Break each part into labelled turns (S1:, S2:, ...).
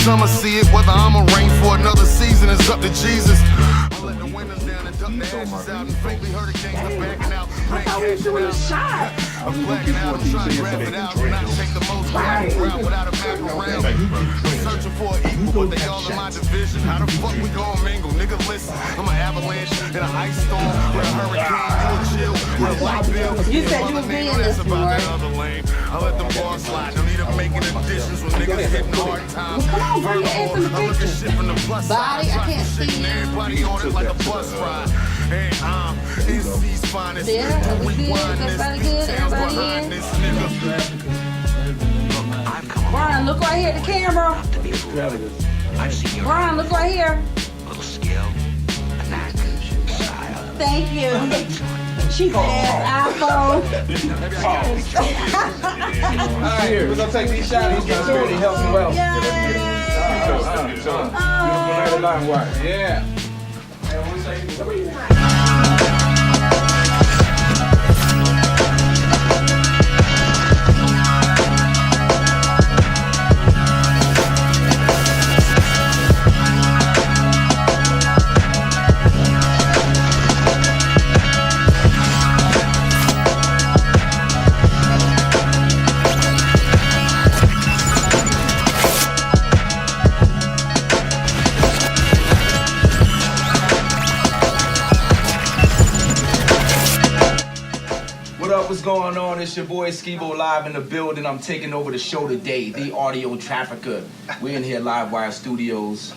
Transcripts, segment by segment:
S1: I'ma see it. Whether I'ma reign for another season is up to Jesus. I let the windows down and duck the ashes out and frankly hurricanes are backing out.
S2: I thought we was doing a shot.
S1: I'm flagging out, I'm trying to grab it out, not take the most route without a map around. Searching for an equal, but they all in my division. How the fuck we gon' mingle? Nigga, listen, I'm an avalanche in an ice storm with a hurricane. You a chill with a light bill.
S2: You said you would be in this one, right?
S1: I let them bars slide, don't need them making additions when niggas hitting hard times.
S2: Come on, bring your ass in the picture. Body, I can't see you.
S1: Everybody on it like a bus ride. And I'm NC's finest.
S2: Yeah, we good. Everybody good. Everybody in. Brian, look right here at the camera. Brian, look right here. Thank you. Cheap ass iPhone.
S3: Alright, we're gonna take these shots. These guys really help you out. Yeah. What's going on? It's your boy Skibo live in the building. I'm taking over the show today, the Audio Trafficker. We're in here Live Wire Studios,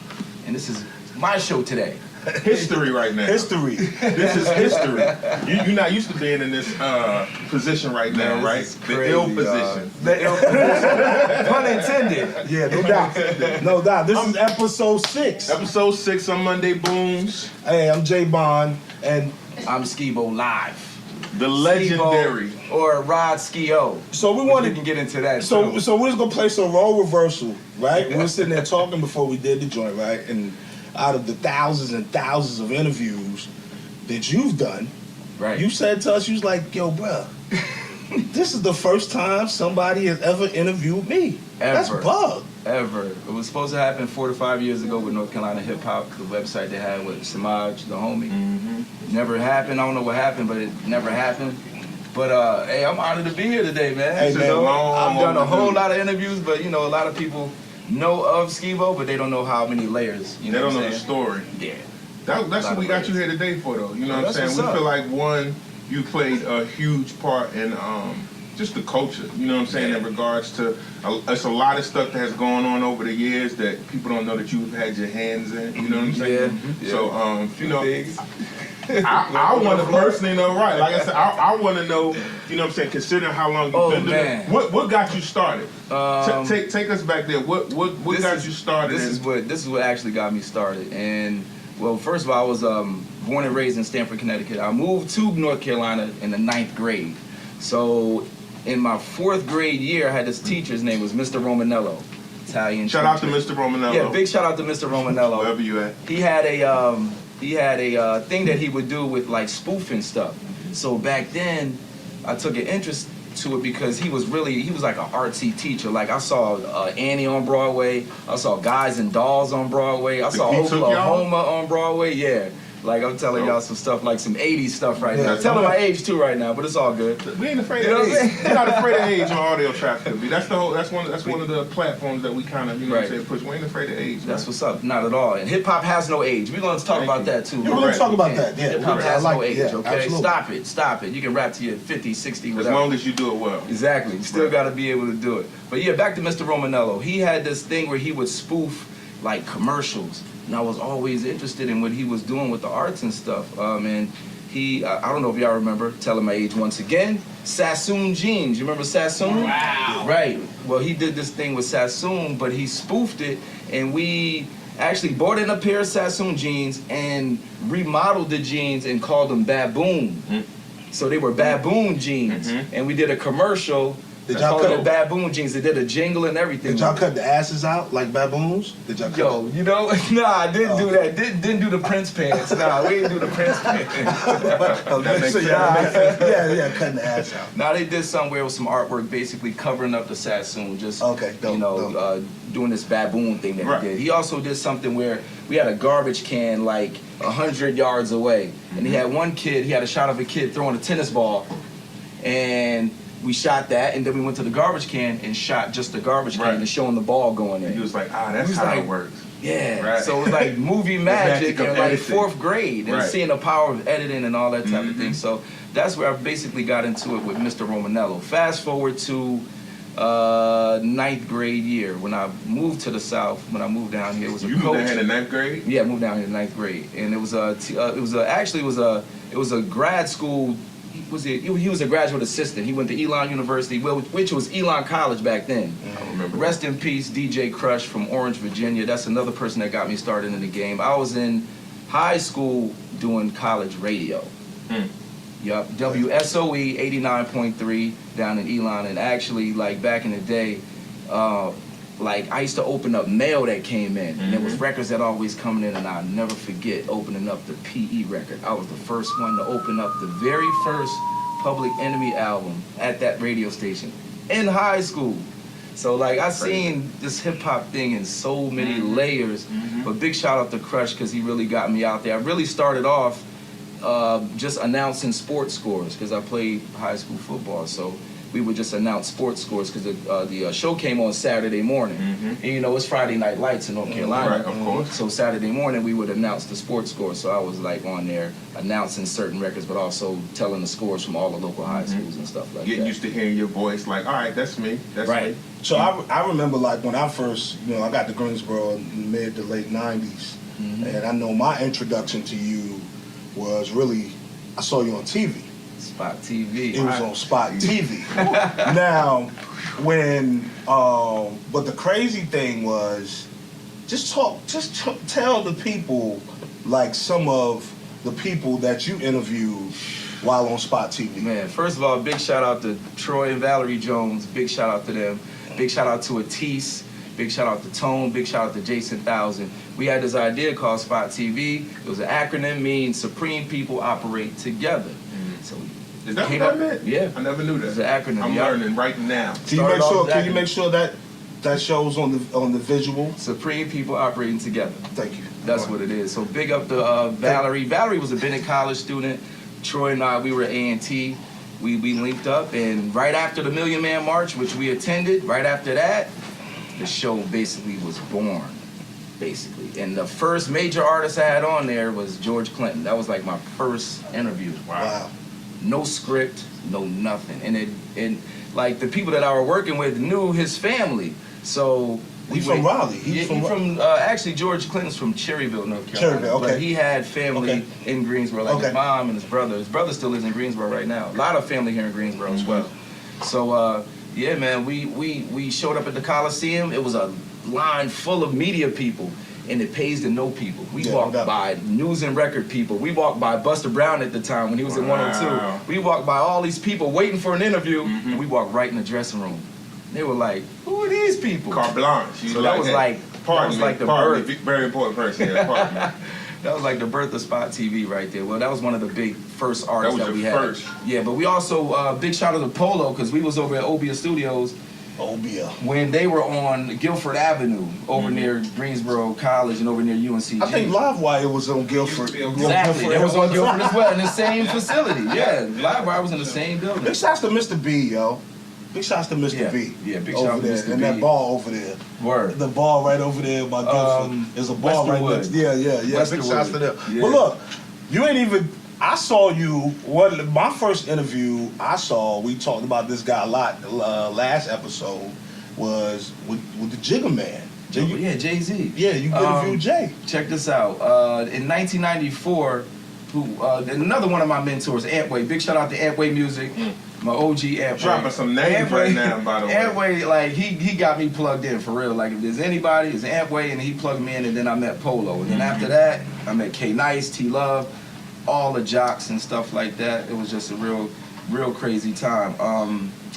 S3: and this is my show today.
S4: History right now.
S5: History.
S4: This is history. You're not used to being in this position right now,
S3: Man,
S4: right? The ill position.
S3: The ill position. Pun intended.
S5: Yeah, no doubt. No doubt. This is episode 6.
S4: Episode 6 on Mundae, Boones.
S5: Hey, I'm J Bond, and
S3: I'm Skibo live.
S4: The legendary.
S3: Skibo, or Rod Skio.
S5: so we
S3: We
S5: wanted.
S3: can get into that.
S5: So
S3: too.
S5: so we was gonna play some role reversal, right? We were sitting there talking before we did the joint, right? And out of the thousands and thousands of interviews that you've done,
S3: right.
S5: you said to us, you was like, "Yo, bruh, this is the first time somebody has ever interviewed me. That's
S3: Ever.
S5: bug."
S3: Ever. It was supposed to happen 4 to 5 years ago with North Carolina Hip Hop, the website they had with Samaj, the homie. Never happened. I don't know what happened, but it never happened. But hey, I'm honored to be here today, man.
S5: Hey, man,
S3: I've done a whole
S4: overdue.
S3: lot of interviews, but you know, a lot of people know of Skibo, but they don't know how many layers. You
S4: They
S3: know
S4: don't
S3: what
S4: know
S3: I'm
S4: the
S3: saying?
S4: story.
S3: Yeah.
S4: That's what we got you here today for, though. You know what I'm
S3: That's
S4: saying?
S3: what's
S4: We
S3: up.
S4: feel like, one, you played a huge part in just the culture. You know what I'm saying? In regards to, it's a lot of stuff that has gone on over the years that people don't know that you've had your hands in. You know what I'm saying?
S3: Yeah.
S4: So, you know,
S3: Things.
S4: I want to personally know, right? Like I said, I want to know, you know what I'm saying, considering how long you've been doing it. What got you started? Take us back there. What got you started?
S3: This is what actually got me started. And well, first of all, I was born and raised in Stamford, Connecticut. I moved to North Carolina in the 9th grade. So in my 4th grade year, I had this teacher. His name was Mr. Romanello, Italian.
S4: Shout out to Mr. Romanello.
S3: Yeah, big shout out to Mr. Romanello.
S4: Wherever you at.
S3: He had a thing that he would do with like spoofing stuff. So back then, I took an interest to it because he was like an artsy teacher. Like I saw Annie on Broadway, I saw Guys and Dolls on Broadway, I saw
S4: he took y'all?
S3: Oklahoma on Broadway. Yeah, like I'm telling y'all some stuff, like some '80s stuff right now.
S4: Yeah.
S3: Telling my age too right now, but it's all good.
S4: We ain't afraid
S3: You know
S4: of
S3: what I'm
S4: age. We're not afraid of age on Audio Trafficker. That's one of the platforms that we kind of, you know what I'm saying, push. We ain't afraid of age.
S3: That's what's up. Not at all. And hip hop has no age. We're gonna talk about that too.
S5: Yeah, we're gonna talk about that. Yeah,
S3: Hip hop has no age.
S5: yeah,
S3: Okay,
S5: absolutely.
S3: stop it. You can rap to your 50, 60,
S4: As
S3: whatever.
S4: long as you do it well.
S3: Exactly. You still got to be able to do it. But yeah, back to Mr. Romanello. He had this thing where he would spoof like commercials, and I was always interested in what he was doing with the arts and stuff. And he, I don't know if y'all remember, telling my age once again, Sassoon jeans. You remember Sassoon?
S4: Wow.
S3: Right. Well, he did this thing with Sassoon, but he spoofed it, and we actually bought in a pair of Sassoon jeans and remodeled the jeans and called them Baboon. So they were Baboon jeans, and we did a commercial
S5: Did
S3: That's
S5: y'all
S3: called the
S5: cut?
S3: baboon jeans. They did a jingle and everything.
S5: Did y'all cut the asses out like baboons? Did y'all cut?
S3: Yo, you know, nah, I didn't do that. Didn't do the Prince pants. Nah, we didn't do the Prince pants.
S4: That makes sense.
S5: Yeah, cutting the ass out.
S3: Nah, they did somewhere with some artwork, basically covering up the Sassoon. Just
S5: Okay, dope,
S3: you know,
S5: dope.
S3: doing this baboon thing that
S4: Right.
S3: he did. He also did something where we had a garbage can like 100 yards away, and he had one kid. He had a shot of a kid throwing a tennis ball, and we shot that, and then we went to the garbage can and shot just the garbage can
S4: Right.
S3: and showing the ball going in.
S4: He was like, that's
S3: He was
S4: how
S3: like,
S4: it works.
S3: Yeah,
S4: Right.
S3: so it was like movie magic
S4: magic of
S3: in like
S4: editing.
S3: 4th grade and
S4: Right.
S3: seeing the power of editing and all that type of thing. So that's where I basically got into it with Mr. Romanello. Fast forward to 9th grade year when I moved to the South. When I moved down here, it was a
S4: You moved
S3: coach.
S4: down here in the 9th grade?
S3: Yeah, I moved down here in 9th grade, and it was a grad school. He was a graduate assistant. He went to Elon University, which was Elon College back then.
S4: I remember.
S3: Rest in peace, DJ Crush from Orange, Virginia. That's another person that got me started in the game. I was in high school doing college radio. Yup, WSOE 89.3 down in Elon, and actually, like back in the day, like I used to open up mail that came in, and there was records that always coming in, and I'll never forget opening up the PE record. I was the first one to open up the very first Public Enemy album at that radio station in high school. So like I seen this hip hop thing in so many layers, but big shout out to Crush because he really got me out there. I really started off just announcing sports scores because I played high school football, so we would just announce sports scores because the show came on Saturday morning. And you know, it's Friday Night Lights in North Carolina.
S4: Right, of course.
S3: So Saturday morning we would announce the sports scores. So I was like on there announcing certain records, but also telling the scores from all the local high schools and stuff like
S4: Getting
S3: that.
S4: used to hearing your voice, like, all right, that's me. That's
S3: Right.
S4: me.
S5: So I remember like when I first, I got to Greensboro in the mid to late 90s. And I know my introduction to you was really, I saw you on TV.
S3: Spot TV.
S5: It was on Spot TV. Now, but the crazy thing was, tell the people, like some of the people that you interviewed while on Spot TV.
S3: Man, first of all, big shout out to Troy and Valerie Jones. Big shout out to them. Big shout out to Atis. Big shout out to Tone. Big shout out to Jason 1000. We had this idea called Spot TV. It was an acronym, means Supreme People Operate Together. So
S4: Is that what
S3: came
S4: that
S3: up-
S4: meant?
S3: Yeah.
S4: I never knew that.
S3: It's an acronym.
S4: I'm
S3: yeah.
S4: learning right now.
S5: Can you make sure that shows on the visual?
S3: Supreme People Operating Together.
S5: Thank you.
S3: That's what it is. So big up to Valerie. Valerie was a Bennett College student. Troy and I, we were at A&T. We linked up, and right after the Million Man March, which we attended, right after that, the show basically was born, basically. And the first major artist I had on there was George Clinton. That was like my first interview.
S5: Wow.
S3: No script, no nothing. And like the people that I were working with knew his family. So
S5: He's from Raleigh. He's from
S3: actually George Clinton's from Cherryville, North Carolina.
S5: Cherryville, okay.
S3: But he had family in Greensboro, like
S5: Okay.
S3: his mom and his brother. His brother still lives in Greensboro right now. A lot of family here in Greensboro as well. So yeah, man, we showed up at the Coliseum. It was a line full of media people. And it pays to know people. We walked by news and record people. We walked by Buster Brown at the time when he was in 102. We walked by all these people waiting for an interview, and we walked right in the dressing room. They were like, "Who are these people?"
S4: Carte blanche.
S3: So that was like the birth.
S4: Very important person. Yeah, pardon me.
S3: That was like the birth of Spot TV right there. Well, that was one of the big first artists
S4: That was
S3: we
S4: your
S3: had.
S4: first.
S3: Yeah, but we also big shout out to Polo because we was over at Obia Studios.
S5: Obia.
S3: When they were on Guilford Avenue over near Greensboro College and over near UNCG.
S5: I think Livewire was on Guilford.
S3: Exactly, it was on Guilford as well in the same facility. Yeah, Livewire was in the same building.
S5: Big shouts to Mr. B, yo. Big shouts to Mr. B.
S3: Yeah, big shout out to Mr.
S5: And
S3: B.
S5: that bar over there.
S3: Word.
S5: The bar right over there by Guilford. There's a bar right
S3: Westerwood.
S5: next. Yeah.
S3: Westerwood.
S5: Big shouts to them.
S3: Yeah.
S5: But look, you ain't even. I saw you. My first interview I saw. We talked about this guy a lot. Last episode was with the Jigga Man.
S3: Yeah, Jay-Z.
S5: Yeah, you interviewed Jay.
S3: Check this out. In 1994, another one of my mentors, Antway. Big shout out to Antway Music. My OG Antway.
S4: Dropping some names right now, by the way.
S3: Antway, like he got me plugged in for real. Like if there's anybody, it's Antway, and he plugged me in, and then I met Polo, and then after that, I met K Nice, T Love, all the jocks and stuff like that. It was just a real real crazy time.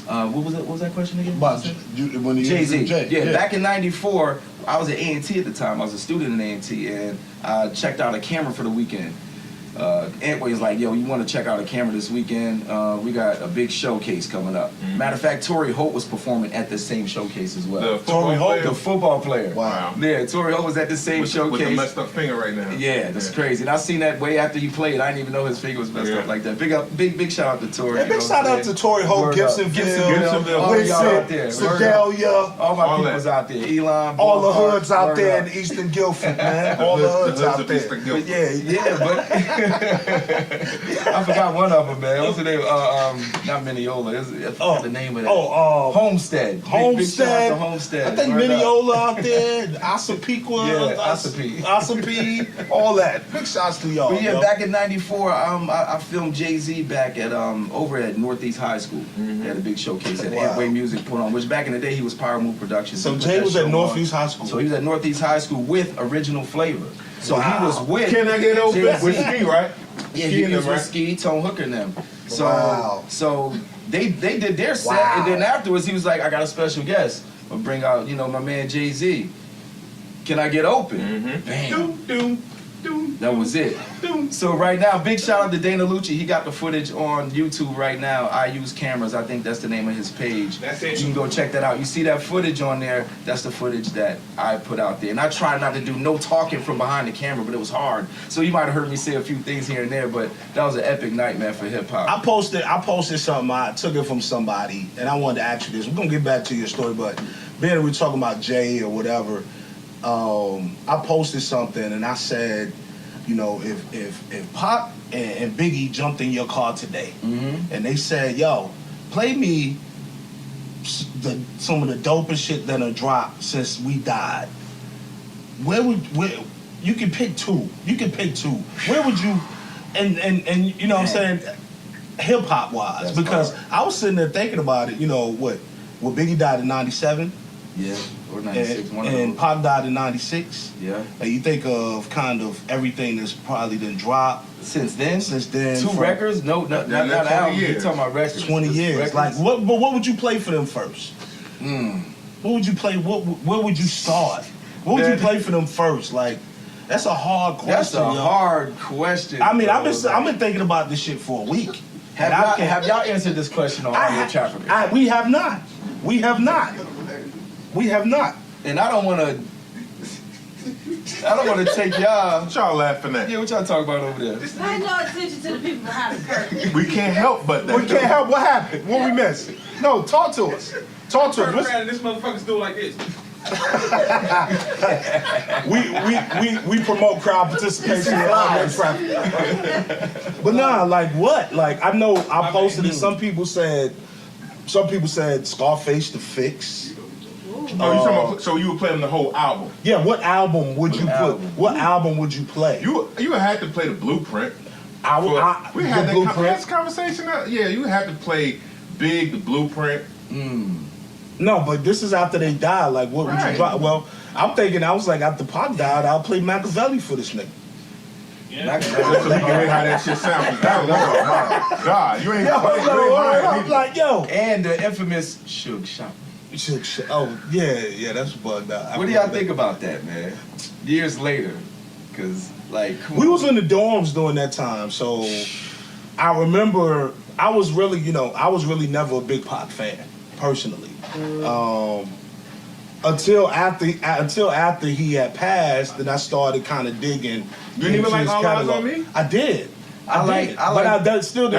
S3: What was that question again?
S5: When he
S3: Jay-Z.
S5: Jay.
S3: Yeah, back in '94, I was at A&T at the time. I was a student at A&T, and I checked out a camera for the weekend. Antway was like, yo, you want to check out a camera this weekend? We got a big showcase coming up. Matter of fact, Torrey Holt was performing at the same showcase as well.
S5: Torrey Holt?
S3: The football player.
S5: Wow.
S3: Yeah, Torrey Holt was at the same showcase.
S4: With the messed up finger right now.
S3: Yeah, that's crazy. And I seen that way after he played. I didn't even know his finger was messed up like that. Big shout out to Torrey.
S5: Yeah, big shout out to Torrey Holt, Gibsonville,
S3: all y'all out there.
S5: Sedalia.
S3: All my people's out there. Elon.
S5: All the hoods out there in Eastern Guilford, man. All the hoods out there.
S3: But yeah, but I forgot one of them, man. What's the name? Not Mineola. I forgot the name of that. Homestead.
S5: Homestead.
S3: Big shout out to Homestead.
S5: I think Mineola out there, Asapequa.
S3: Yeah,
S5: Asape, all that. Big shouts to y'all.
S3: But yeah, back in '94, I filmed Jay-Z back at over at Northeast High School. They had a big showcase that Antway Music put on, which back in the day he was Power Move Productions.
S5: So Jay was at Northeast High School.
S3: So he was at Northeast High School with Original Flavor. So he was with.
S4: Can I get over with Ski, right?
S3: Yeah, he was with Ski, Tone Hooker and them. So they did their set, and then afterwards he was like, I got a special guest. I'll bring out, my man Jay-Z. Can I get open? Bam. That was it. So right now, big shout out to Dana Lucci. He got the footage on YouTube right now. I Use Cameras. I think that's the name of his page.
S4: That's it.
S3: You can go check that out. You see that footage on there? That's the footage that I put out there. And I try not to do no talking from behind the camera, but it was hard. So you might have heard me say a few things here and there, but that was an epic night, man, for hip hop.
S5: I posted something. I took it from somebody, and I wanted to ask you this. We're gonna get back to your story, but being we're talking about Jay or whatever, I posted something and I said, if Pac and Biggie jumped in your car today, and they said, yo, play me some of the dopest shit that have dropped since we died, where you can pick two. Where would you, and you know what I'm saying, hip hop wise,
S3: That's
S5: because
S3: hard.
S5: I was sitting there thinking about it. What Biggie died in '97.
S3: Yeah, or 96, one of
S5: and
S3: those.
S5: Pac died in '96.
S3: Yeah.
S5: And you think of kind of everything that's probably done dropped
S3: Since then?
S5: Two
S3: records? No, not albums. You're talking about records.
S5: 20 years.
S3: Records.
S5: Like, what would you play for them first? What would you play? Where would you start? What would you play for them first? Like, that's a hard question.
S3: That's a hard question.
S5: I mean, I've been thinking about this shit for a week.
S3: Have y'all answered this question on Audiotraffickers?
S5: We have not. We have not.
S3: And I don't want to take y'all.
S4: What y'all laughing at?
S3: Yeah, what y'all talking about over there?
S2: Pay no attention to the people behind the curtain.
S4: We can't help but that.
S5: We can't help. What happened? What we missed? No, talk to us.
S6: Turn around and this motherfucker's doing like this.
S5: we promote crowd participation in audio traffic. But nah, like what? Like I know I posted it. Some people said Scarface the Fix.
S4: Oh, you talking about, so you would play them the whole album?
S5: Yeah, what album would you put? What album would you play?
S4: You had to play the Blueprint.
S5: We had
S4: that conversation. Yeah, you had to play Big, the Blueprint.
S5: No, but this is after they died. Like, what would you drop? Well, I'm thinking, I was like, after Pac died, I'll play Machiavelli for this nigga.
S4: Yeah. So we can hear how that shit sounds. Oh my God, you ain't
S5: I'm like, yo.
S3: And the infamous Suge Shop.
S5: Oh, yeah, that's bugged out.
S3: What do y'all think about that, man? Years later, because like
S5: we was in the dorms during that time, so I remember I was really never a big Pac fan personally. Until after he had passed, then I started kind of digging.
S4: You didn't even like All Eyes on Me?
S5: I did.
S4: That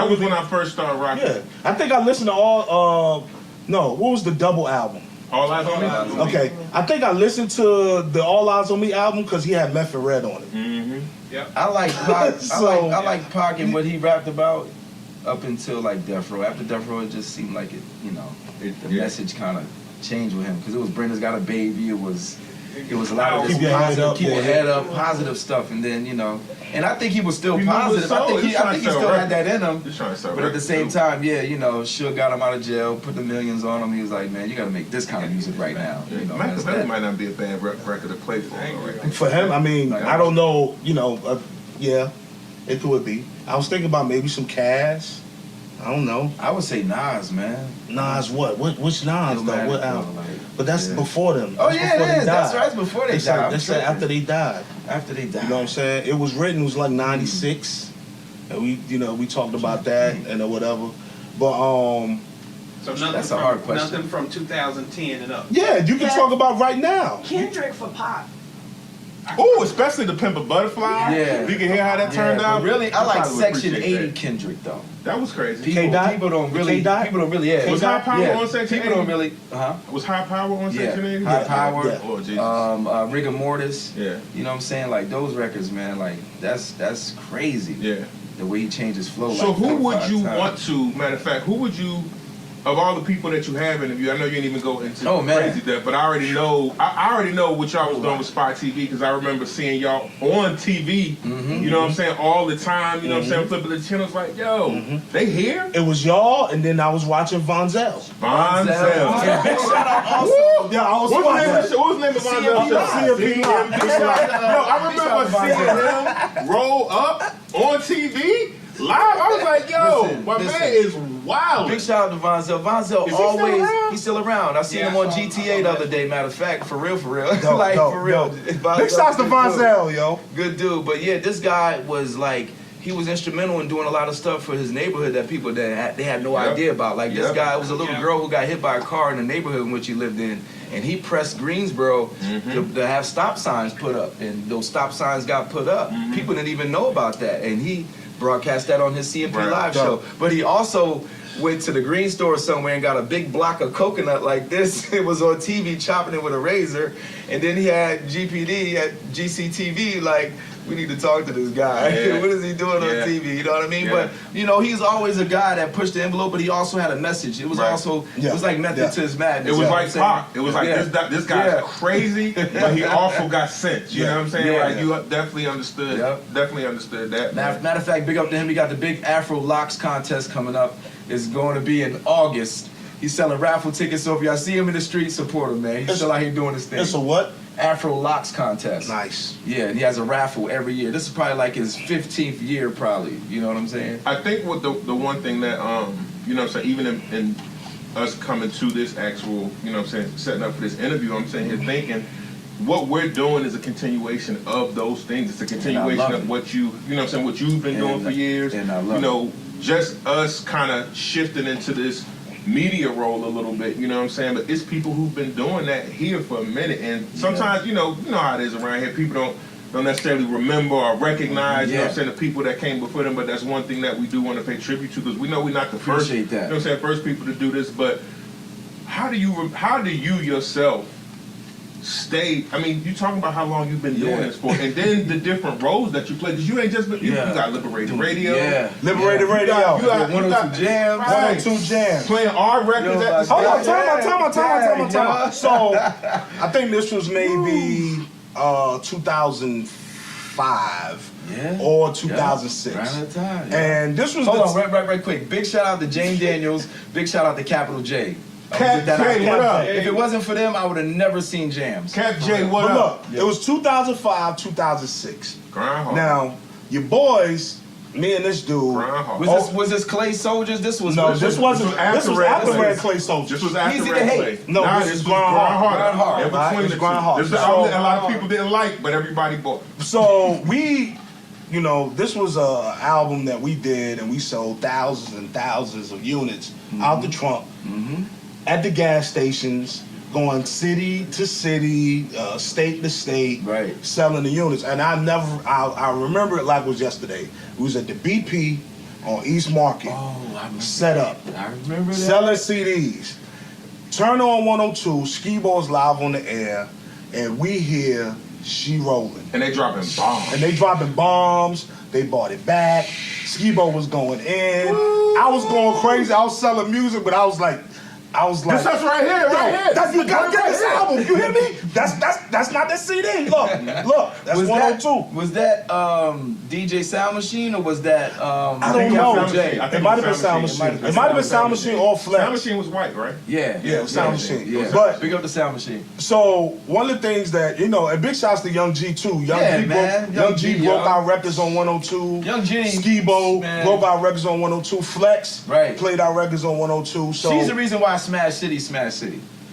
S4: was when I first started rocking.
S5: Yeah, I think I listened to all. No, what was the double album?
S4: All Eyes on Me?
S5: Okay, I think I listened to the All Eyes on Me album because he had Method Red on it.
S4: Yep.
S3: I like Pac. I like Pac and what he rapped about up until like Death Row. After Death Row, it just seemed like the message kind of changed with him because it was Brenda's Got a Baby. It was a lot of this positive, keep your head up, positive stuff, and then and I think he was still positive. I think he still had that in him. But at the same time, Suge got him out of jail, put the millions on him. He was like, man, you got to make this kind of music right now.
S4: That might not be a bad record to play for him. Right?
S5: For him, I mean, I don't know. Yeah, it could be. I was thinking about maybe some Cass. I don't know.
S3: I would say Nas, man.
S5: Nas what? Which Nas though? What album?
S3: Like,
S5: But that's before them.
S3: oh
S5: That's
S3: yeah,
S5: before
S3: it
S5: they
S3: is. That's
S5: died.
S3: right. It's before they
S5: They said,
S3: died.
S5: they said after they died.
S3: After they died.
S5: You know what I'm saying? It was written. It was like '96, and we talked about that and whatever. But
S6: So nothing
S3: That's a
S6: from,
S3: hard question.
S6: Nothing from 2010 and up.
S5: yeah, you can talk about right now.
S2: Kendrick for pop.
S4: Ooh, especially the Pimp a Butterfly.
S3: Yeah.
S4: You can hear how that turned
S3: but
S4: out.
S3: really, I like
S4: probably would
S3: Section
S4: appreciate
S3: 80
S4: that.
S3: Kendrick though.
S4: That was crazy.
S3: People don't really.
S5: K-Dot?
S3: People don't really. Yeah.
S4: Was High Power on Section
S3: People don't
S4: 80?
S3: really.
S4: Was High Power on Section 80?
S3: High Power.
S5: Yeah.
S4: Oh, Jesus.
S3: Rigor Mortis.
S4: Yeah.
S3: You know what I'm saying? Like those records, man. Like that's crazy.
S4: Yeah.
S3: The way he changed his flow.
S4: So
S3: like
S4: who
S3: 4 or
S4: would
S3: 5
S4: you
S3: times.
S4: want to, matter of fact, who would you, of all the people that you have interviewed, I know you didn't even go into
S3: Oh, man.
S4: crazy depth, but I already know what y'all was doing with Spot TV, because I remember seeing y'all on TV, you know what I'm saying, all the time, you know what I'm saying, flipping the channels like, yo, they here?
S5: It was y'all, and then I was watching Von Zell.
S4: Von Zell.
S3: Yeah, big shout out also.
S4: Woo!
S5: Yeah, I was
S4: What was the
S5: watching.
S4: name of the show? What was the name of Von Zell's show?
S5: CMP Live.
S4: Yo, I remember seeing him roll up on TV live. I was like, yo,
S3: Listen,
S4: my
S3: listen.
S4: man is wild.
S3: Big shout out to Von Zell. Von Zell
S4: Is he still
S3: always,
S4: around?
S3: he's still around. I seen
S6: Yeah,
S3: him
S6: I
S3: on
S6: saw-
S3: GTA the other day, matter of fact, for real.
S5: Dope,
S3: like,
S5: dope,
S3: for real.
S5: dope.
S3: Von
S5: Big
S3: Zell's
S5: shouts to
S3: good
S5: Von
S3: dude.
S5: Zell, yo.
S3: Good dude. But yeah, this guy was like, he was instrumental in doing a lot of stuff for his neighborhood that people they had no
S4: Yep.
S3: idea about. Like this
S4: Yep.
S3: guy was a little
S6: Yeah.
S3: girl who got hit by a car in the neighborhood in which he lived in, and he pressed Greensboro to have stop signs put up, and those stop signs got put up. People didn't even know about that, and he broadcast that on his CMP
S4: Right.
S3: Live
S5: Dope.
S3: show. But he also went to the green store somewhere and got a big block of coconut like this. It was on TV chopping it with a razor, and then he had GPD at GCTV like, we need to talk to this guy.
S4: Yeah.
S3: What is he doing
S4: Yeah.
S3: on TV? You know what I mean?
S4: Yeah.
S3: But you know, he's always a guy that pushed the envelope, but he also had a message. It was
S4: Right.
S3: also
S5: Yeah.
S3: it was like method
S5: Yeah.
S3: to his madness.
S4: It was
S3: you know
S4: like
S3: what I'm saying?
S4: Pac. It was like
S3: Yeah.
S4: this guy's
S3: Yeah.
S4: crazy, but he also got sense. You know what I'm saying?
S3: Yeah.
S4: Like you definitely understood.
S3: Yep.
S4: Definitely understood that.
S3: Matter of fact, big up to him. He got the big Afro Locks contest coming up. It's going to be in August. He's selling raffle tickets, so if y'all see him in the street, support him, man. He's still out here doing his thing.
S5: It's a what?
S3: Afro Locks contest.
S5: Nice.
S3: Yeah, and he has a raffle every year. This is probably like his 15th year, probably. You know what I'm saying?
S4: I think what the one thing that you know what I'm saying, even in us coming to this actual, you know what I'm saying, setting up for this interview, I'm saying you're thinking what we're doing is a continuation of those things. It's a continuation
S3: love
S4: of
S3: it.
S4: what you know what I'm saying, what you've been doing for years.
S3: and I love
S4: you know, just us kind of shifting into this media role a little bit, you know what I'm saying? But it's people who've been doing that here for a minute, and sometimes you know how it is around here. People don't necessarily remember or recognize, you know what I'm saying, the people that came before them. But that's one thing that we do want to pay tribute to, because we know we're not the first,
S3: Appreciate that.
S4: you know what I'm saying, first people to do this. But how do you yourself stay? I mean, you talking about how long you've been doing this for, and then the different roles that you play. Because you ain't just been, you got Liberated Radio.
S3: Yeah.
S5: Liberated Radio.
S4: You got
S3: 102 Jams.
S4: Right.
S5: 102 Jams.
S4: Playing our records at the
S5: Hold on,
S4: station.
S5: time out. So, I think this was maybe 2005 or 2006.
S3: Around that time.
S5: And this was
S3: Hold on, right quick. Big shout out to Jane Daniels. Big shout out to Capital J.
S4: Cap J, what up?
S3: If it wasn't for them, I would have never seen Jams.
S4: Cap J, what
S5: But
S4: up?
S5: look, it was 2005, 2006.
S4: Groundhog.
S5: Now, your boys, me and this dude.
S4: Groundhog.
S3: Was this Clay Soldiers? This was
S5: No, this wasn't. This was after
S4: Red
S5: Red Clay Soldiers.
S4: This was after
S3: Easy to
S4: Red
S3: hate.
S4: Clay.
S5: No,
S4: Nah,
S5: this
S4: this
S5: is
S4: was
S5: Groundhog.
S3: Groundhog.
S4: In
S5: Right?
S4: between
S5: It's
S4: the
S5: Groundhog.
S4: two. This is the
S5: So-
S4: album that a lot of people didn't like, but everybody bought.
S5: So we, you know, this was a album that we did, and we sold thousands and thousands of units out the trunk at the gas stations, going city to city, state to state,
S3: Right.
S5: selling the units. And I remember it like it was yesterday. We was at the BP on East Market,
S3: Oh, I remember.
S5: set up,
S3: I remember that.
S5: selling CDs. Turn on 102, Skibo's live on the air, and we hear She Rolling.
S4: And they dropping bombs.
S5: And they dropping bombs. They bought it back. Skibo was going in. I was going crazy. I was selling music, but I was like, I was like,
S4: This us right here, right here.
S5: That's, you gotta get this album. You hear me? That's not the CD. Look, that's 102.
S3: Was that DJ Sound Machine or was that
S5: I don't know.
S4: Sound Machine. I think
S5: It might have been Sound Machine. It might have been Sound Machine or Flex.
S4: Sound Machine was white, right?
S3: Yeah,
S5: Yeah, it was Sound Machine.
S3: Yeah.
S5: But
S3: Big up the Sound Machine.
S5: so one of the things that, you know, and big shouts to Young G too. Young G broke our records on 102.
S3: Young G,
S5: Skibo
S3: man.
S5: broke our records on 102. Flex played our records on 102. So
S3: she's the reason why Smash City.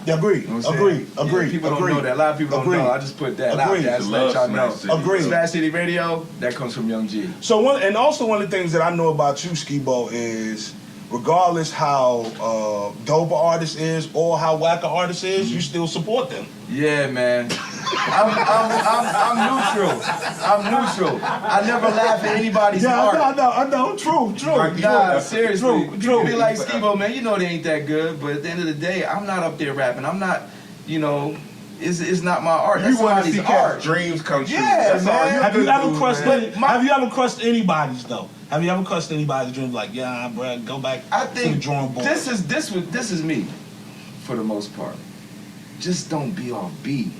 S5: yeah, agree.
S3: You know what I'm saying? People don't know that. A lot of people don't know. I just put that out there. That's let y'all know. Smash City Radio, that comes from Young G.
S5: So one of the things that I know about you, Skibo, is regardless how dope an artist is or how whack an artist is, you still support them.
S3: Yeah, man. I'm neutral. I'm neutral. I never laugh at anybody's art.
S5: I know. True.
S3: Nah, seriously.
S5: True.
S3: Be like, Skibo, man, you know they ain't that good, but at the end of the day, I'm not up there rapping. I'm not, you know, it's not my art. That's
S4: You want to see
S3: art.
S4: cats' dreams come true.
S3: Yeah,
S4: That's all
S3: man.
S4: you
S5: Have you ever crushed
S3: man.
S5: Have you ever crushed anybody's though? Have you ever crushed anybody's dreams like, yeah, bro, go back
S3: I
S5: to the
S3: think
S5: drawing board?
S3: this is me, for the most part. Just don't be off beat.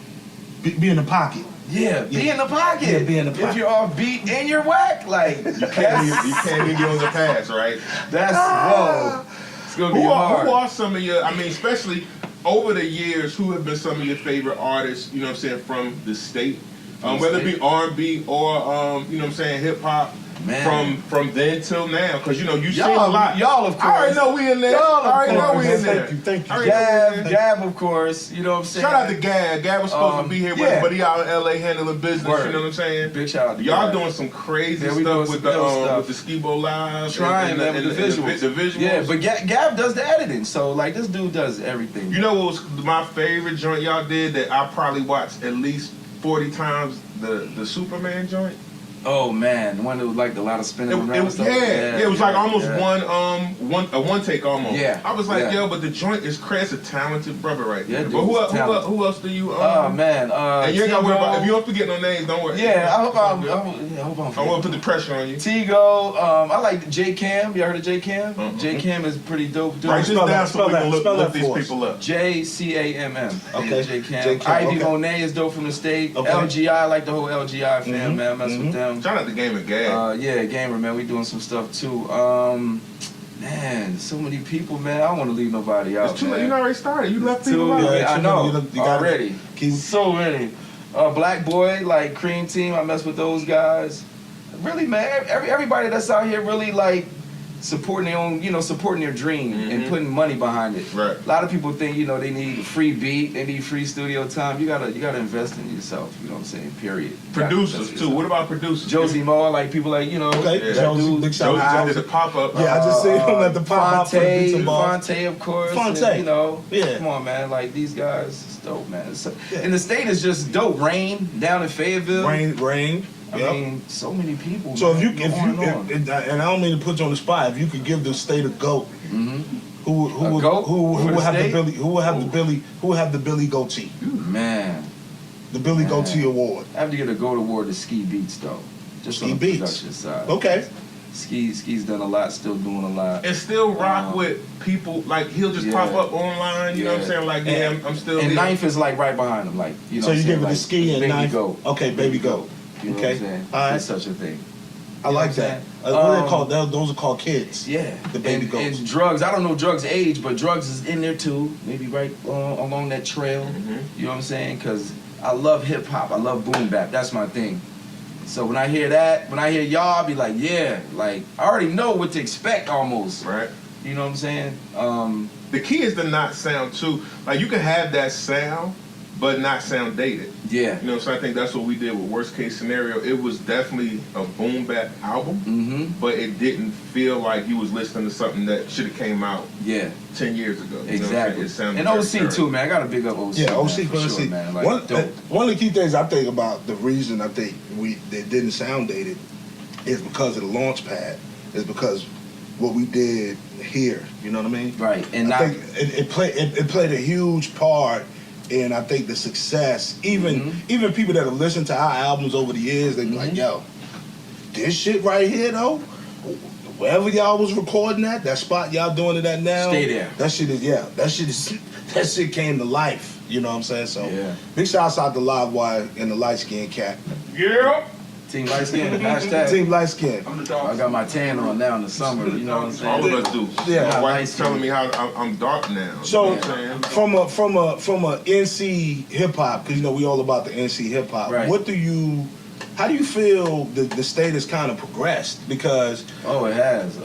S5: Be in the pocket.
S3: Yeah, be in the pocket.
S5: Yeah, be in the
S3: If
S5: pocket.
S3: you're off beat and you're whack, like
S4: You can't even get on the pass, right?
S3: that's whoa. It's gonna be
S4: Who
S3: hard.
S4: are some of your, I mean, especially over the years, who have been some of your favorite artists, you know what I'm saying, from the state? Whether it be R&B or, you know what I'm saying, hip-hop,
S3: Man.
S4: from then till now. Because, you know, you've seen a
S3: Y'all,
S4: lot.
S3: y'all, of course.
S4: I already know we in there.
S3: Y'all, of
S4: I already know
S3: course.
S4: we in there.
S5: Thank you.
S4: I already know we in there.
S3: Gab, of course. You know what I'm saying?
S4: Shout out to Gab. Gab was supposed to be here,
S3: yeah.
S4: but he out in LA handling business.
S3: Word.
S4: You know what I'm saying?
S3: Big shout out to
S4: Y'all
S3: Gab.
S4: doing some crazy
S3: Yeah, we doing
S4: stuff
S3: some dope
S4: with the Skibo Live.
S3: Trying, man, with the visuals.
S4: The visuals.
S3: Yeah, but Gab does the editing, so like this dude does everything.
S4: You know what was my favorite joint y'all did that I probably watched at least 40 times? The Superman joint.
S3: Oh man, the one that was like a lot of spinning around. And stuff.
S4: It was like almost one take almost.
S3: Yeah.
S4: I was like, yo, but the joint is crazy. It's a talented brother right there.
S3: Yeah,
S4: But
S3: dude,
S4: who else do you?
S3: Oh man,
S4: and you ain't got to worry about, if you
S3: Tigo.
S4: don't forget no names, don't worry.
S3: Yeah, I hope I'm
S4: I want to put the pressure on you.
S3: Tigo. I like J Cam. You heard of J Cam? J Cam is pretty dope. Dude.
S4: Write this down so we can
S5: spell
S4: look
S5: that
S4: these
S5: for us.
S4: people up.
S3: JCAMM.
S5: Okay.
S3: J Cam.
S5: J Cam,
S3: Ivy
S5: okay.
S3: Monet is dope from the state.
S5: Okay.
S3: LGI, I like the whole LGI fan, man. I mess with them.
S4: Shout out to Game and Gab.
S3: Yeah, Gamer, man. We doing some stuff too. Man, so many people, man. I don't want to leave nobody out.
S4: It's too late.
S3: man.
S4: You already started. You left
S3: Too
S4: people out.
S3: many. I know.
S5: You gotta
S3: already.
S5: keep-
S3: So many. Black Boy, like Cream Team. I mess with those guys. Really, man. Everybody that's out here really like supporting their own, supporting their dream and putting money behind it.
S4: Right.
S3: A lot of people think, they need a free beat, they need free studio time. You gotta invest in yourself. You know what I'm saying? Period. You gotta
S4: Producers
S3: invest in
S4: too.
S3: yourself.
S4: What about producers?
S3: Josie Moore, like people like
S5: Okay,
S4: Yeah.
S5: Josie, big shout
S4: Josie
S5: out.
S4: just did a pop up.
S5: Yeah, I just seen him at the pop-up for the Beats and Bars.
S3: Fonte, of course.
S5: Fonte.
S3: And,
S5: Yeah.
S3: Come on, man. Like these guys, it's dope, man. And the state is just dope. Rain down in Fayetteville.
S5: Rain.
S3: I mean, so many people.
S5: So
S3: man.
S5: and I don't mean to put you on the spot, if you could give the state a GOAT, who would have the Billy goatee?
S3: Man,
S5: The Billy Goatee Award.
S3: I have to get a gold award to Ski Beats though. Just
S5: Ski
S3: on the
S5: Beats.
S3: production side.
S5: Okay.
S3: Ski's done a lot, still doing a lot.
S4: And still rock with people, like he'll just pop up online, you know what I'm saying? Like, yeah, I'm still
S3: And
S4: here.
S3: Ninth is like right behind him, like,
S5: So you give it the Ski and
S3: Baby
S5: Ninth.
S3: Goat.
S5: Okay, Baby Goat.
S3: You know
S5: Okay.
S3: what I'm saying?
S5: All right.
S3: There's such a thing.
S5: I
S3: You know
S5: like
S3: what
S5: that.
S3: I'm
S5: What are they
S3: saying?
S5: called? Those are called kids.
S3: Yeah.
S5: The Baby Goats.
S3: And Drugs, I don't know Drugs' age, but Drugs is in there too. Maybe right along that trail. You know what I'm saying? Because I love hip hop. I love boom bap. That's my thing. So when I hear that, when I hear y'all, I'll be like, yeah, like I already know what to expect almost.
S4: Right.
S3: You know what I'm saying?
S4: The key is to not sound too, like you can have that sound, but not sound dated.
S3: Yeah.
S4: You know, so I think that's what we did with Worst Case Scenario. It was definitely a boom bap album, but it didn't feel like you was listening to something that should have came out 10 years ago. You know what I'm saying?
S3: Exactly.
S4: It sounded
S3: And
S4: very
S3: OC
S4: current.
S3: too, man. I gotta big up OC.
S5: Yeah, OC
S3: man,
S5: for
S3: for
S5: OC.
S3: sure, man. Like, dope.
S5: One of the key things I think about the reason I think they didn't sound dated is because of the launch pad. Is because what we did here. You know what I mean?
S3: Right. And
S5: I think it played a huge part in I think the success. Even people that have listened to our albums over the years, they be like, yo, this shit right here though. wherever y'all was recording at, that spot y'all doing it at now.
S3: Stay there.
S5: That shit is that shit came to life. You know what I'm saying? So
S3: Yeah.
S5: big shouts out to Live Wire and the light skinned cat.
S4: Yeah.
S3: Team light skin, hashtag.
S5: Team light skin.
S6: I'm the dog.
S3: I got my tan on now in the summer, you know what I'm saying?
S4: All of us do.
S5: Yeah.
S4: My wife's telling me how I'm dark now.
S5: So
S4: you know what I'm saying?
S5: from a NC hip hop, because you know we all about the NC hip hop.
S3: Right.
S5: How do you feel the state has kind of progressed? Because
S3: Oh, it has.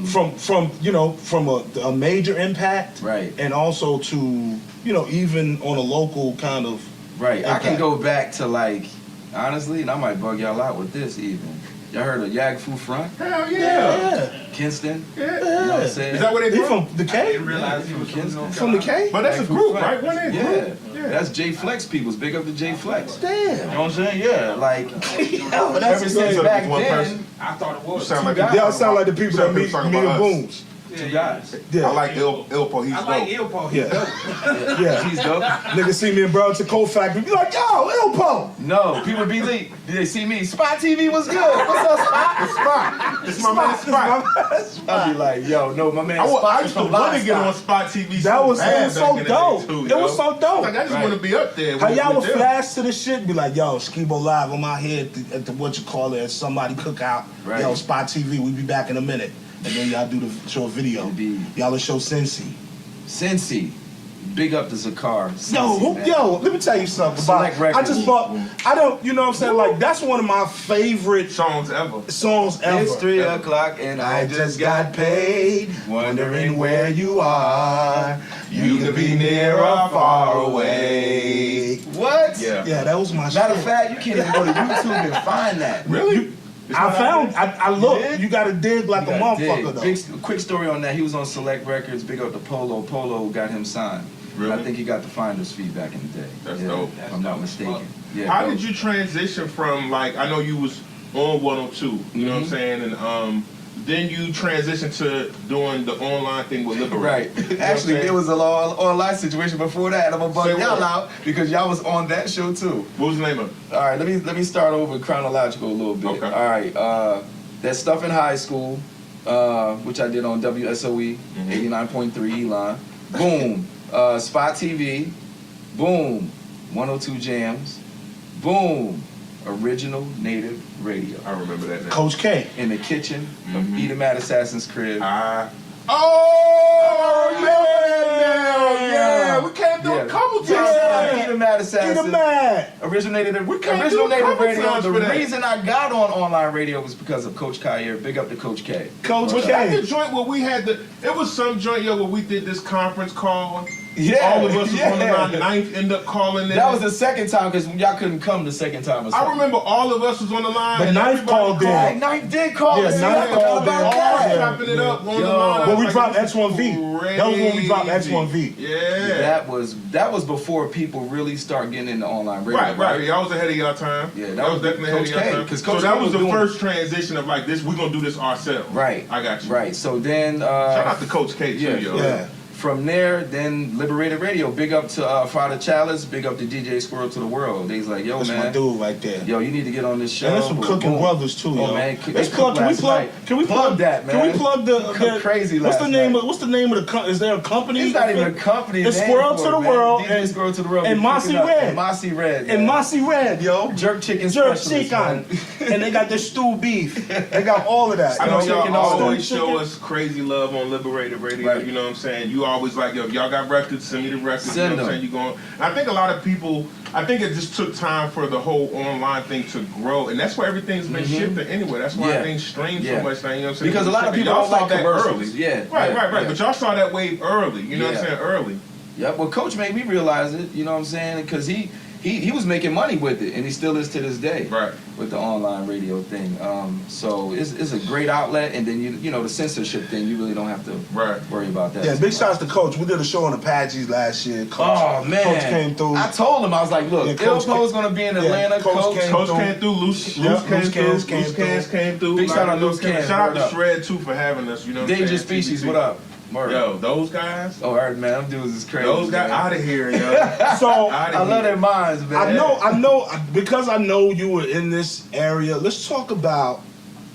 S5: from a major impact,
S3: Right.
S5: and also to even on a local kind of
S3: Right, I can
S5: impact.
S3: go back to like, honestly, and I might bug y'all out with this even. Y'all heard of Yag Fu Front?
S4: Hell yeah.
S3: Kinston?
S4: Yeah.
S3: You know what I'm saying?
S4: Is that where they
S5: He
S4: from?
S5: from the
S6: I
S5: K?
S6: didn't realize he was
S3: Kinston.
S5: From the K?
S4: But that's a
S3: Yag Fu
S4: group,
S3: Front.
S4: right? Wasn't it a
S3: Yeah.
S4: group? Yeah.
S3: That's J Flex people's. Big up to J Flex. You
S5: Damn.
S3: know what I'm saying? Yeah, like,
S5: Yo, that's
S3: ever since
S5: good.
S3: back
S4: One
S3: then,
S4: person.
S6: I thought it
S4: You
S6: was.
S4: sound like
S3: guys.
S5: Y'all sound like the people that meet
S4: Talking
S5: me
S4: about
S5: and
S4: us.
S5: Boones.
S3: two guys.
S5: Yeah.
S4: I like Ilpo. He's
S6: I like
S4: dope.
S6: Ilpo.
S5: Yeah. Yeah.
S3: He's dope.
S5: Niggas see me in Burlington Coal Factory, be like, yo, Ilpo.
S3: No, people be like, did they see me? Spot TV was good. What's up, Spot?
S4: Spot. It's my man Spot.
S3: I be like, yo, no, my man
S4: I
S3: Spot
S4: used
S3: is
S4: to
S3: from
S4: want to get on
S3: Livestock.
S4: Spot TV.
S5: That was
S4: bad
S5: so
S4: back in the day,
S5: dope.
S4: too,
S5: It
S4: yo.
S5: was so dope.
S4: Like, I just
S3: Right.
S4: want to be up there.
S5: How
S4: with-
S5: y'all
S4: with
S5: would
S4: them.
S5: flash to the shit, be like, yo, Skibo Live, I'm out here at the what you call it, somebody cookout.
S3: Right.
S5: Yo, Spot TV, we be back in a minute. And then y'all do the show video.
S3: It'd be-
S5: Y'all will show Cincy.
S3: Cincy. Big up to Zakar.
S5: Yo, let me tell you something.
S3: Select
S5: I
S3: Records.
S5: just bought, I don't, you know what I'm saying? Like, that's one of my favorite
S4: Songs ever.
S5: songs ever.
S3: It's 3 o'clock and I just got paid. Wondering where you are. You could be near or far away. What?
S4: Yeah.
S5: Yeah, that was my shit.
S3: Matter of fact, you can't even go to YouTube and find that.
S4: Really?
S5: I looked.
S3: did?
S5: You gotta dig like
S3: You
S5: a
S3: gotta
S5: motherfucker
S3: dig.
S5: though.
S3: Big, quick story on that. He was on Select Records. Big up to Polo. Polo got him signed.
S4: Really?
S3: I think he got the finder's fee back in the day.
S4: That's
S3: Yeah,
S4: dope.
S3: If I'm not mistaken. Yeah.
S4: How
S3: dope.
S4: did you transition from, like, I know you was on 102, you know what I'm saying? And then you transitioned to doing the online thing with Liberate.
S3: Right.
S4: You know what I'm
S3: Actually,
S4: saying?
S3: there was a online situation before that. I'm gonna
S4: Say
S3: bug y'all
S4: what?
S3: out because y'all was on that show too.
S4: What was the name of it?
S3: All right, let me start over chronological a little bit.
S4: Okay.
S3: All right, that stuff in high school, which I did on WSOE 89.3 Elon. Boom, Spot TV. Boom, 102 Jamz. Boom, Original Native Radio.
S4: I remember that now.
S5: Coach K.
S3: In the kitchen of Edom at Assassin's crib.
S4: Oh, yeah. We came through a couple times.
S3: Yeah, Edom at Assassin.
S5: Get a man.
S3: Original
S4: can't
S3: Native
S4: do a couple
S3: Radio.
S4: times
S3: The
S4: for that.
S3: reason I got on online radio was because of Coach Kyer. Big up to Coach K.
S5: Coach
S4: Was that the
S5: K.
S4: joint where we had it was some joint, yo, where we did this conference call.
S3: Yeah,
S4: All of us was on the
S3: yeah.
S4: line. Ninth ended up calling in.
S3: That was the second time because y'all couldn't come the second time or something.
S4: I remember all of us was on the line.
S5: But
S4: and
S5: Ninth
S4: everybody
S5: called in.
S3: Right, Ninth did call
S5: Yeah,
S3: us.
S5: Ninth
S3: I forgot
S5: called
S3: about
S5: in.
S4: All
S3: that.
S4: chopping it up on the
S3: Yo.
S4: line.
S5: When we
S4: Like,
S5: dropped
S4: it was
S5: X1V. That was when we dropped
S4: crazy.
S5: X1V.
S4: Yeah.
S3: That was before people really start getting into online radio.
S4: Right. Y'all was ahead of y'all time.
S3: Yeah,
S4: that was definitely ahead of
S3: Coach
S4: y'all
S3: K,
S4: time.
S3: 'cause
S4: So
S3: Coach
S4: that
S3: K
S4: was
S3: was
S4: the
S3: doing-
S4: first transition of like this. We're gonna do this ourselves.
S3: Right.
S4: I got you.
S3: Right. So then
S4: Shout out to Coach K too,
S3: Yeah.
S4: yo.
S5: Yeah.
S3: from there, then Liberated Radio. Big up to Father Chalice. Big up to DJ Squirrel to the World. They's like, yo,
S5: That's
S3: man.
S5: my dude right there.
S3: Yo, you need to get on this show.
S5: And there's some
S3: Boom,
S5: cooking
S3: boom.
S5: brothers too,
S3: Oh,
S5: yo.
S3: man,
S5: Let's
S3: they
S5: plug.
S3: cooked
S5: Can we
S3: last
S5: plug?
S3: night.
S5: Can we
S3: Plug that, man.
S5: Can we plug the?
S3: Cooked crazy
S5: What's the
S3: last
S5: name?
S3: night.
S5: What's the name of the? Is there a company?
S3: It's not even a company.
S5: It's
S3: name
S5: Squirrel
S3: for
S5: to
S3: it,
S5: the
S3: man.
S5: World
S3: DJ
S5: and-
S3: Squirrel to the World.
S5: and
S3: Be
S5: Mossy
S3: cooking up-
S5: Red.
S3: And Mossy Red.
S5: And
S3: yeah.
S5: Mossy Red, yo.
S3: Jerk chicken
S5: Jerk
S3: specialist,
S5: chicken.
S3: man.
S5: And they got the stew beef. They got all of that.
S4: I know
S5: You
S4: y'all
S3: chicken all
S4: always
S5: day.
S4: show us crazy love on Liberated Radio.
S3: Right.
S4: You know what I'm saying? You always like, yo, if y'all got records, send me the records.
S3: Send
S4: you know what I'm
S3: them.
S4: saying? You going? I think a lot of people. I think it just took time for the whole online thing to grow, and that's why everything's been shifting anyway. That's why
S3: Yeah.
S4: things stream
S3: Yeah.
S4: so much now. You know what I'm saying?
S3: Because a lot of people
S4: Y'all
S3: don't
S4: saw
S3: like
S4: that
S3: commercials.
S4: early.
S3: Yeah.
S4: Right.
S3: Yeah.
S4: But y'all saw that wave early. You know what I'm
S3: Yeah.
S4: saying? Early.
S3: Yep. Well, Coach made me realize it. You know what I'm saying? Because he was making money with it, and he still is to this day.
S4: Right.
S3: With the online radio thing. So it's a great outlet, and then you know the censorship thing. You really don't have to
S4: Right.
S3: worry about that.
S5: Yeah, big shouts to Coach. We did a show on Apaches last year. Coach,
S3: Oh man,
S5: Coach came through.
S3: I told him I was like, look,
S5: Yeah, Coach
S3: Ilpo's gonna be in Atlanta.
S5: Coach
S3: Coach,
S5: came
S4: Coach
S5: through.
S4: came through. Loose
S5: Yep,
S4: cans
S5: came
S4: came through.
S3: Big shout out
S4: Loose
S3: Loose Cans,
S4: Shout out
S3: word
S4: to
S3: up.
S4: Shred too for having us. You know what I'm saying?
S3: Dangerous Species.
S4: TBT.
S3: What up? Word.
S4: Yo, those guys.
S3: Oh, all right, man. Them dudes is crazy.
S4: Those guys
S3: man.
S4: out of here, yo.
S5: So
S3: I love their minds, man.
S5: I know, because I know you were in this area. Let's talk about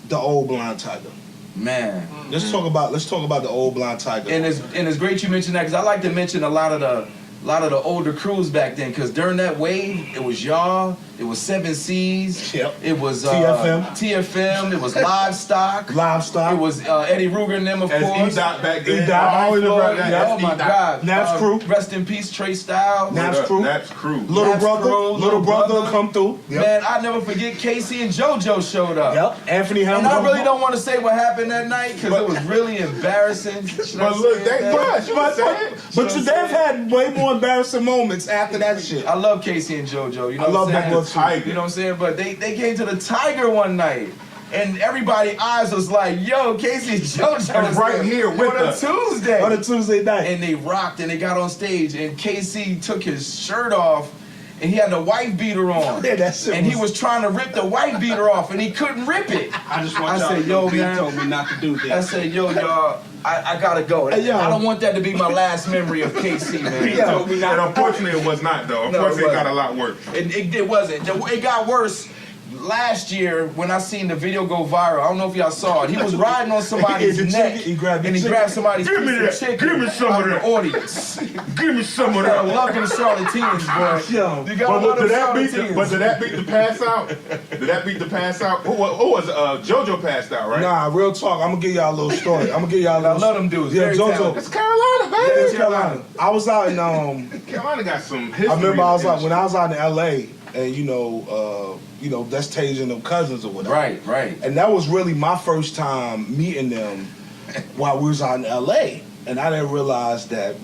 S5: the old Blind Tiger.
S3: Man.
S5: Let's talk about the old Blind Tiger.
S3: And it's great you mentioned that because I like to mention a lot of the older crews back then because during that wave it was y'all, it was 7 C's, it was TFM, it was Livestock, it was Eddie Ruger and them of course.
S4: E-Dot back then.
S5: E-Dot.
S4: I always remember that.
S3: Oh my God.
S5: Naps Crew.
S3: Rest in peace, Trey Styles.
S5: Naps Crew.
S4: Naps Crew.
S5: Little brother come through.
S3: Man, I never forget Casey and JoJo showed up.
S5: Yep. Anthony Hamilton.
S3: And I really don't want to say what happened that night because it was really embarrassing.
S4: But look,
S5: but they've had way more embarrassing moments after that shit.
S3: I love Casey and JoJo. You know
S5: I love
S3: what I'm
S5: that
S3: saying?
S5: Tiger.
S3: You know what I'm saying? But they came to the Tiger one night. And everybody's eyes was like, yo, Casey and JoJo was
S4: right here with us.
S3: Tuesday.
S5: On a Tuesday night.
S3: And they rocked and they got on stage and Casey took his shirt off and he had the wife beater on.
S5: Yeah, that shit
S3: and he was trying to rip the wife beater off and he couldn't rip it.
S6: I just want y'all to know B told me not to do that.
S3: I said, yo, y'all, I gotta go.
S5: Hey, yo.
S3: I don't want that to be my last memory of KC, man.
S4: He told me not. And unfortunately, it was not, though. Unfortunately, it got a lot worse.
S3: It wasn't. It got worse last year when I seen the video go viral. I don't know if y'all saw it. He was riding on somebody's neck
S5: he grabbed
S3: somebody's
S4: Give me
S3: piece of
S4: that.
S3: chicken
S4: Give me some
S3: out
S4: of
S3: the
S4: that.
S3: audience.
S4: Give me some of
S3: I
S4: that.
S3: love them charlatans, boy.
S5: Yo.
S3: You gotta love them charlatans.
S4: But did that beat the pass out? Did that beat the pass out? Who was JoJo passed out, right?
S5: Nah, real talk. I'm gonna give y'all a little story.
S3: I love them dudes.
S5: Yeah,
S3: Very
S5: JoJo.
S3: talented.
S4: It's Carolina, baby.
S5: Yeah, it's Carolina. I was out in
S4: Carolina got some history.
S5: I remember when I was out in LA and you know, that's Tage and them cousins or whatever.
S3: Right.
S5: And that was really my first time meeting them while we was out in LA. And I didn't realize that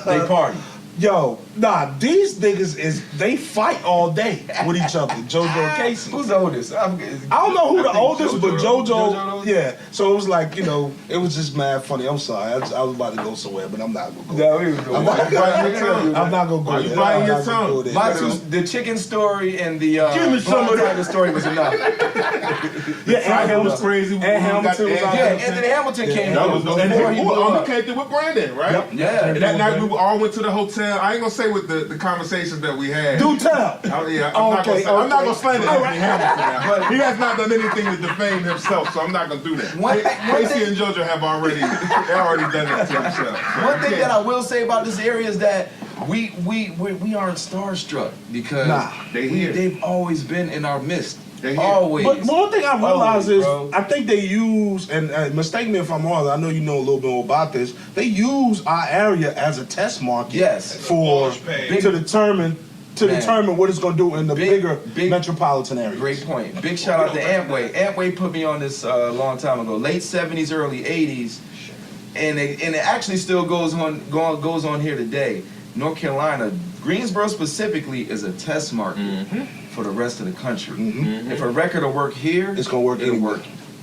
S3: They party.
S5: Yo, nah, these niggas they fight all day with each other, JoJo and Casey.
S3: Who's the oldest?
S5: I don't know who the oldest, but JoJo, yeah. So it was like, you know, it was just mad funny. I'm sorry, I was about to go somewhere, but I'm not gonna go. I'm not gonna go.
S4: Why you biting your tongue?
S3: The chicken story and the
S4: Give me some of that.
S3: the story was enough.
S5: Yeah, and
S4: Hamilton was crazy.
S5: And Hamilton was out
S3: Yeah,
S5: there.
S3: Anthony Hamilton came
S4: That
S3: through
S4: was
S3: before he blew up.
S4: came through with Brandon, right?
S5: Yep.
S3: Yeah.
S4: And that night we all went to the hotel. I ain't gonna say what the conversations that we had.
S5: Do tell.
S4: I'm not gonna slander
S5: All
S4: Anthony
S5: right.
S4: Hamilton now. But he has not done anything to defame himself, so I'm not gonna do that. Casey and JoJo have already done it to themselves. So
S3: One thing that I will say about this area is that we aren't starstruck because they've always been in our midst. Always.
S5: But one thing I realize is,
S3: bro.
S5: I think they use, and mistake me if I'm wrong, I know you know a little bit more about this, they use our area as a test market to determine what it's going to do in the bigger metropolitan areas.
S3: Great point. Big shout out to Amway. Amway put me on this a long time ago, late 70s, early 80s, and it actually still goes on here today. North Carolina, Greensboro specifically, is a test market for the rest of the country. If a record will work here,
S5: it's gonna work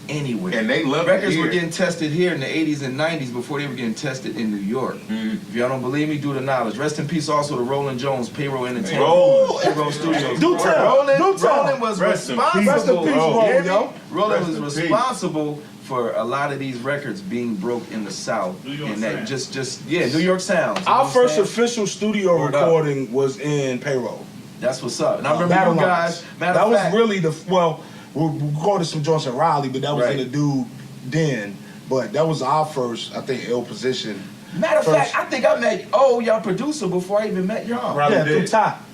S3: anywhere.
S4: And they love
S3: records
S4: it here.
S3: were getting tested here in the 80s and 90s before they were getting tested in New York. If y'all don't believe me, do the knowledge. Rest in peace also to Roland Jones, Payroll Entertainment, Payroll Studios.
S5: Do tell.
S3: Roland was responsible.
S5: Rest in peace, Roland, yo.
S3: Roland was responsible for a lot of these records being broke in the South. New York Sounds.
S5: Our first official studio recording was in Payroll.
S3: That's what's up. And I remember you guys,
S5: that was really we recorded some joints in Raleigh, but that was in the dude den. But that was our first, I think, ill position.
S3: Matter of fact, I think I met y'all producer before I even met y'all.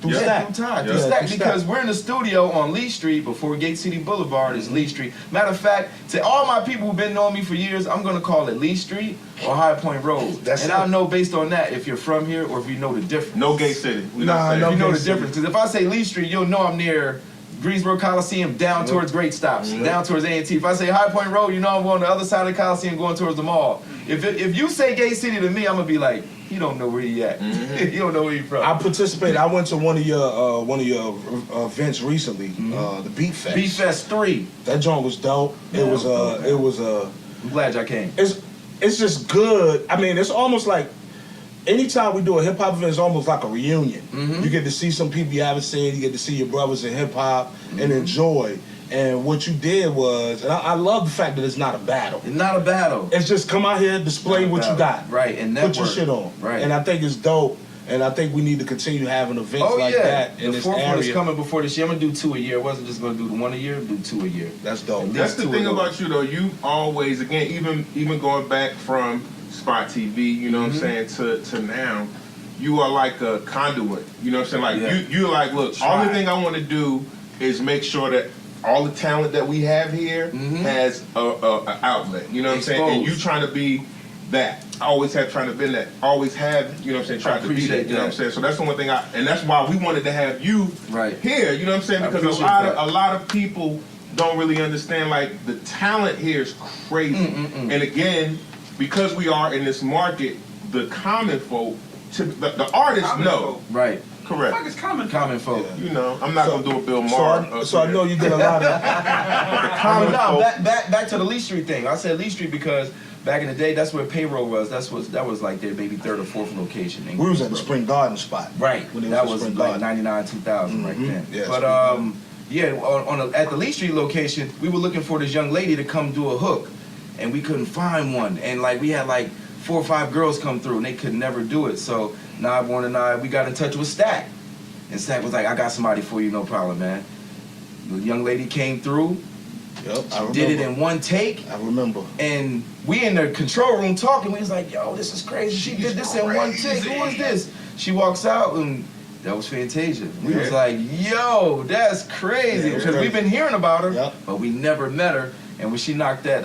S5: Through Stack.
S3: Because we're in the studio on Lee Street before Gate City Boulevard is Lee Street. Matter of fact, to all my people who've been knowing me for years, I'm gonna call it Lee Street or High Point Road. I'll know based on that if you're from here or if you know the difference.
S4: No Gate City.
S3: If you know the difference. Because if I say Lee Street, you'll know I'm near Greensboro Coliseum down towards Great Stops, down towards A&T. If I say High Point Road, you know I'm on the other side of the Coliseum going towards the mall. If you say Gate City to me, I'm gonna be like, he don't know where he at. He don't know where he from.
S5: I participated. I went to one of your events recently, the Beat Fest.
S3: Beat Fest 3.
S5: That joint was dope. It was
S3: I'm glad y'all came.
S5: It's just good. I mean, it's almost like anytime we do a hip hop event, it's almost like a reunion. You get to see some people you haven't seen. You get to see your brothers in hip hop and enjoy. And what you did was, and I love the fact that it's not a battle.
S3: It's not a battle.
S5: It's just come out here, display what you got.
S3: Right, and
S5: put your shit on.
S3: Right.
S5: And I think it's dope And I think we need to continue having events like that in
S3: the
S5: this
S3: fourth one is
S5: area.
S3: coming before this year. I'm gonna do 2 a year. I wasn't just gonna do the 1 a year. Do 2 a year.
S5: That's dope.
S4: That's the thing about you though. You always, again, even going back from Spot TV, you know what I'm saying, to now, you are like a conduit. You know what I'm saying? Like you're like, look, only thing I want to do is make sure that all the talent that we have here has a outlet. You know what I'm saying? And you trying to be that. I always have trying to be that. Always have, you know what I'm saying, trying to be that. You know what I'm saying? So that's the one thing and that's why we wanted to have you here. You know what I'm saying? Because a lot of people don't really understand, like, the talent here is crazy. And again, because we are in this market, the common folk, the artists know.
S3: Right.
S4: Correct.
S6: What the fuck is
S3: Common folk.
S4: You know, I'm not gonna do a Bill Maher.
S5: So I know you get a lot of
S3: back to the Lee Street thing. I said Lee Street because back in the day, that's where Payroll was. That was like their maybe 3rd or 4th location.
S5: We was at the Spring Garden spot.
S3: Right.
S5: When
S3: That was like 99, 2000 right then.
S5: Yeah,
S3: but at the Lee Street location, we were looking for this young lady to come do a hook, and we couldn't find one. And like we had like 4 or 5 girls come through, and they could never do it. So Nodborn and I, we got in touch with Stack, and Stack was like, "I got somebody for you, no problem, man." The young lady came through.
S5: Yep,
S3: did it in 1 take.
S5: I remember.
S3: And we in the control room talking. We was like, "Yo, this is crazy. She did this in 1 take. Who is this?" She walks out, and that was Fantasia. We was like, "Yo, that's crazy," because we've been hearing about her, but we never met her. And when she knocked the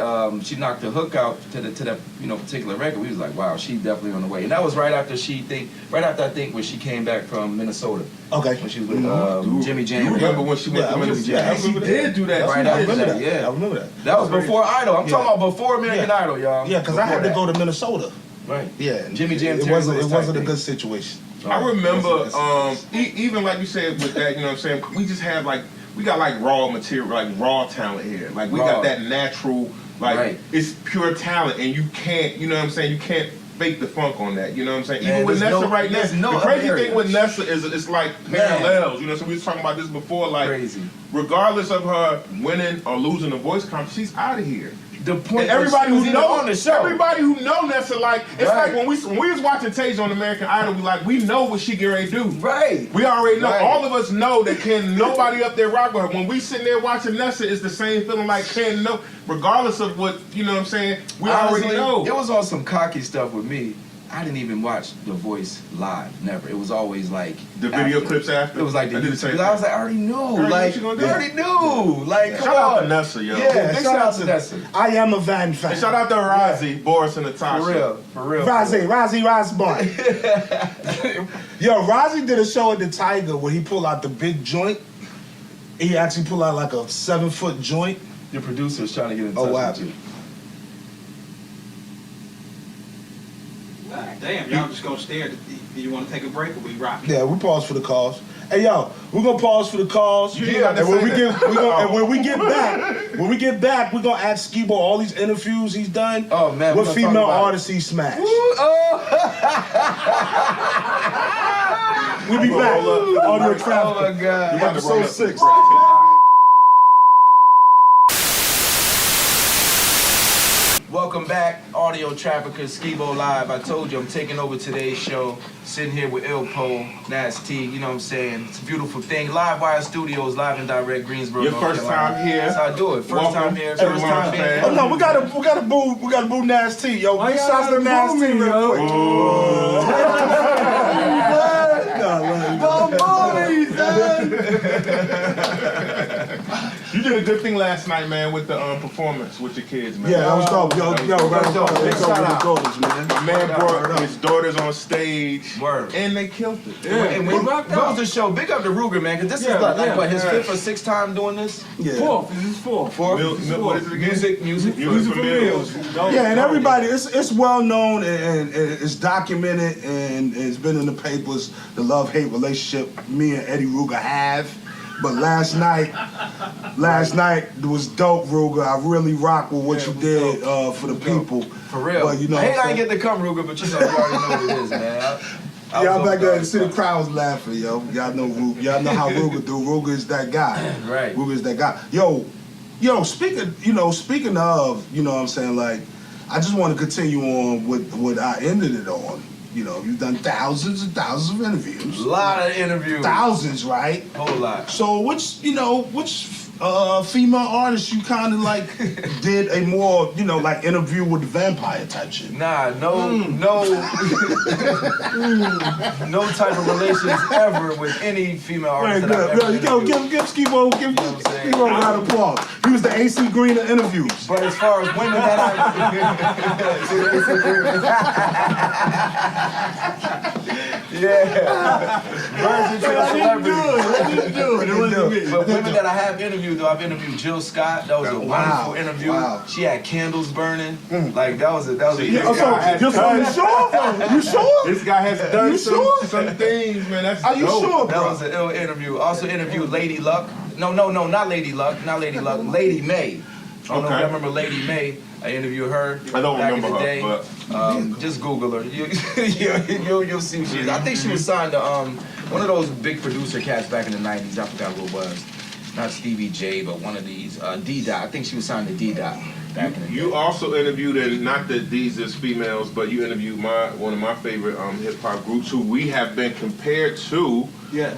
S3: hook out to that particular record, we was like, wow, she definitely on the way. And that was right after I think when she came back from Minnesota.
S5: Okay.
S3: When she was with Jimmy Jam.
S4: You remember when she went to Minnesota?
S5: Yeah,
S4: she did do that.
S3: Right after that,
S5: I remember that.
S3: That was before Idol. I'm talking about before American Idol, y'all.
S5: Yeah, because I had to go to Minnesota.
S3: Right.
S5: Yeah.
S3: Jimmy Jam.
S5: It wasn't a good situation.
S4: I remember, even like you said with that, you know what I'm saying, we just have like, we got like raw material, like raw talent here. Like we got that natural, like it's pure talent, and you can't, you know what I'm saying, you can't fake the funk on that. You know what I'm saying? Even with Nessa right now, the crazy thing with Nessa is it's like parallels. You know, so we was talking about this before, like regardless of her winning or losing the voice competition, she's out of here.
S3: The point
S4: and everybody who
S3: on the show.
S4: Everybody who know Nessa, like it's like when we was watching Tasia on American Idol, we know what she get ready to do.
S3: Right.
S4: We already know. Right. All of us know that can nobody up there rock with her. When we sitting there watching Nessa, it's the same feeling like can no, regardless of what you know what I'm saying. We already know.
S3: It was on some cocky stuff with me. I didn't even watch The Voice live. Never. It was always like
S4: the video clips after.
S3: It was like the YouTube. I was like, I already knew. Like, I already knew. Like,
S4: shout out to Nessa, yo.
S5: Yeah,
S3: shout out to Nessa.
S5: I am a Van fan.
S4: And shout out to Rozzy, Boris, and Natasha.
S3: For real.
S5: Rozzy Boy. Yo, Rozzy did a show at the Tiger where he pulled out the big joint. He actually pulled out like a 7-foot joint.
S3: Your producer's trying to get in touch with you.
S6: Damn, y'all just gonna stare. Do you want to take a break or we rock?
S5: Yeah, we pause for the calls. Hey yo, we're gonna pause for the calls.
S4: Yeah,
S5: and when we get back, we're gonna ask Skibo all these interviews he's done.
S3: Oh man,
S5: what female artists he smashed. We'll be back. Audio Trafficker.
S3: Oh my God.
S5: Episode 6.
S3: Welcome back, Audio Traffickers, Skibo Live. I told you I'm taking over today's show, sitting here with Ilpo, Nas T, you know what I'm saying? It's a beautiful thing. Live Wire Studios, live and direct, Greensboro,
S4: Your
S3: North
S4: first
S3: Carolina.
S4: time here.
S3: That's how I do it. First time here, first time here.
S5: Oh no, we gotta boo Nas T, yo. Big shots to Nas T real quick.
S3: Don't boo me, son.
S4: You did a good thing last night, man, with the performance with your kids, man.
S5: Yeah, that was dope.
S3: Big shout out.
S4: My man brought his daughters on stage,
S3: Word.
S4: and they killed it.
S3: Yeah, and what was the show? Big up to Ruger, man, because this is like what, his 5th or 6th time doing this?
S5: Yeah.
S6: Fourth. This is fourth.
S4: What is it again?
S3: Music
S4: for meals.
S5: Yeah, and everybody, it's well known and it's documented and it's been in the papers, the love-hate relationship me and Eddie Ruger have. But last night was dope, Ruger. I really rock with what you did for the people.
S3: For real.
S5: But, you know,
S3: I hate I didn't get to come, Ruger, but you know, you already know what it is, man.
S5: Y'all back there in the city, the crowd was laughing, yo. Y'all know Ruger. Y'all know how Ruger do. Ruger is that guy.
S3: Right.
S5: Ruger is that guy. Yo, speaking of, you know what I'm saying, like, I just want to continue on with what I ended it on. You know, you've done thousands and thousands of interviews.
S3: A lot of interviews.
S5: Thousands, right?
S3: Whole lot.
S5: So which female artist you kind of like did a more, you know, like Interview with the Vampire type shit?
S3: Nah, no type of relations ever with any female artist that I've ever interviewed.
S5: Give Skibo, give Skibo a round of applause. He was the AC Green of interviews.
S3: But as far as women that yeah. Virgin to a celebrity. But women that I have interviewed, though, I've interviewed Jill Scott. That was a wonderful interview.
S5: Wow.
S3: She had candles burning. Like that was a
S5: You sure? You sure?
S4: This guy has done some things, man. That's
S5: Are you sure,
S3: That
S5: bro?
S3: was an ill interview. Also interviewed Lady Luck. No, not Lady Luck. Not Lady Luck. Lady May. I don't know if you remember Lady May. I interviewed her
S4: I don't
S3: back
S4: remember
S3: in the day.
S4: her, but
S3: just Google her. You'll see who she is. I think she was signed to one of those big producer cats back in the 90s. I forgot who it was. Not Stevie J, but one of these. D-Dot. I think she was signed to D-Dot back in the day.
S4: you also interviewed, and not that these is females, but you interviewed one of my favorite hip hop groups who we have been compared to.
S6: Yeah.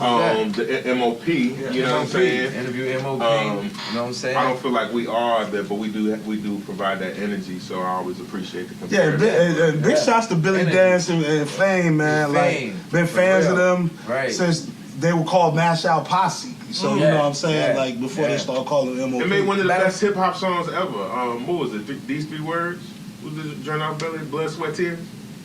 S4: The MOP. You know what I'm saying?
S3: Interview MOP. You know what I'm saying?
S4: I don't feel like we are there, but we do provide that energy. So I always appreciate the
S5: Yeah,
S4: comparison.
S5: big shots to Billy
S3: Energy.
S5: Dance and Fame, man.
S3: Fame.
S5: Like, been fans of them since they were called Mash Out Posse. So, you know what I'm saying? Like, before they started calling them MOP.
S4: It made one of the best hip hop songs ever. What was it? These 3 words? Was it Journal Out Belly? Blood, Sweat, Tears?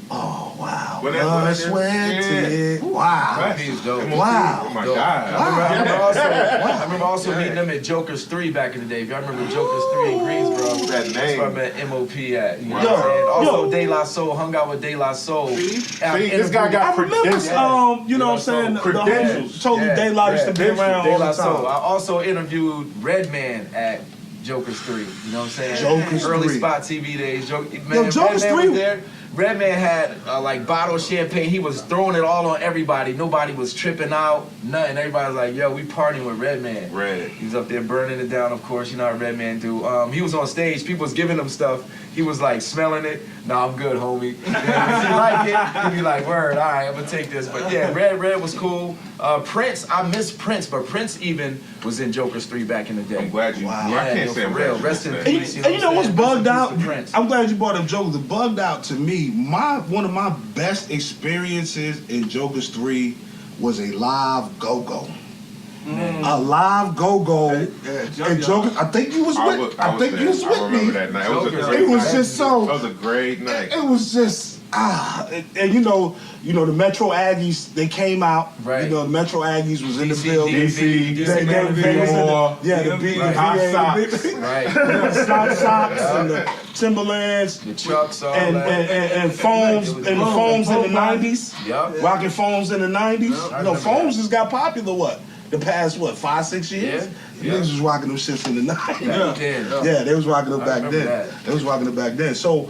S5: Oh, wow.
S4: When that-
S5: Blood, sweat, tears. Wow.
S3: He's dope.
S5: Wow.
S4: Oh my
S3: Dope.
S4: God.
S3: I remember also meeting them at Joker's 3 back in the day. If y'all remember Joker's 3 in Greensboro,
S4: That
S3: that's
S4: name.
S3: where I met MOP at. You know
S5: Yo,
S3: what I'm saying? Also,
S5: yo.
S3: De La Soul, hung out with De La Soul.
S4: See, this guy got
S5: I remember,
S4: credentials.
S5: you know what I'm saying? The
S4: Credentials.
S5: whole Totally De La used to be around
S3: De
S5: all
S3: La
S5: the
S3: Soul.
S5: time.
S3: I also interviewed Redman at Joker's 3. You know what I'm saying?
S5: Joker's
S3: Early
S5: 3.
S3: Spot TV days.
S5: Joker's
S3: Redman
S5: 3.
S3: was there. Redman had like bottled champagne. He was throwing it all on everybody. Nobody was tripping out. Nothing. Everybody was like, yo, we partying with Redman.
S4: Red.
S3: He was up there burning it down, of course. You know how Redman do. He was on stage. People was giving him stuff. He was like smelling it. Nah, I'm good, homie. Yeah, if you like it, he'd be like, word, all right, I'm gonna take this. But yeah, Red was cool. Prince, I miss Prince, but Prince even was in Joker's 3 back in the day.
S4: I'm glad you.
S5: Wow.
S4: I
S3: Yeah,
S4: can't
S3: yo,
S4: say
S3: for
S4: I'm
S3: real.
S4: glad
S3: Rest
S4: you
S3: in
S4: said
S3: peace.
S5: And you know what's bugged out?
S3: Prince.
S5: I'm glad you brought up Joker. The bugged out to me, one of my best experiences in Joker's 3 was a live go-go. A live go-go. And Joker, I think you was with. I think you was
S4: I
S5: with
S4: remember
S5: me.
S4: that night. It was a
S3: Joker's
S4: great
S5: It was
S4: night.
S5: just so.
S4: That was a great night.
S5: It was just and you know the Metro Aggies, they came out.
S3: Right.
S5: You know the Metro Aggies was in the
S3: DC,
S5: building.
S3: DC,
S5: They was in the- yeah, the big
S4: Hot socks.
S3: Right.
S5: socks and the Timberlands.
S3: The Chucks, all
S5: And
S3: that.
S5: foams
S3: It was
S5: and the
S3: boom.
S5: foams in the 90s.
S3: Yup.
S5: Rocking foams in the 90s.
S3: I
S5: No,
S3: remember
S5: foams
S3: that.
S5: just got popular the past 5-6 years?
S3: Yeah.
S5: Niggas was rocking them shits in the 90s.
S3: Back then.
S5: Yeah, they was rocking them
S3: I
S5: back
S3: remember
S5: then.
S3: that.
S5: They was rocking it back then. So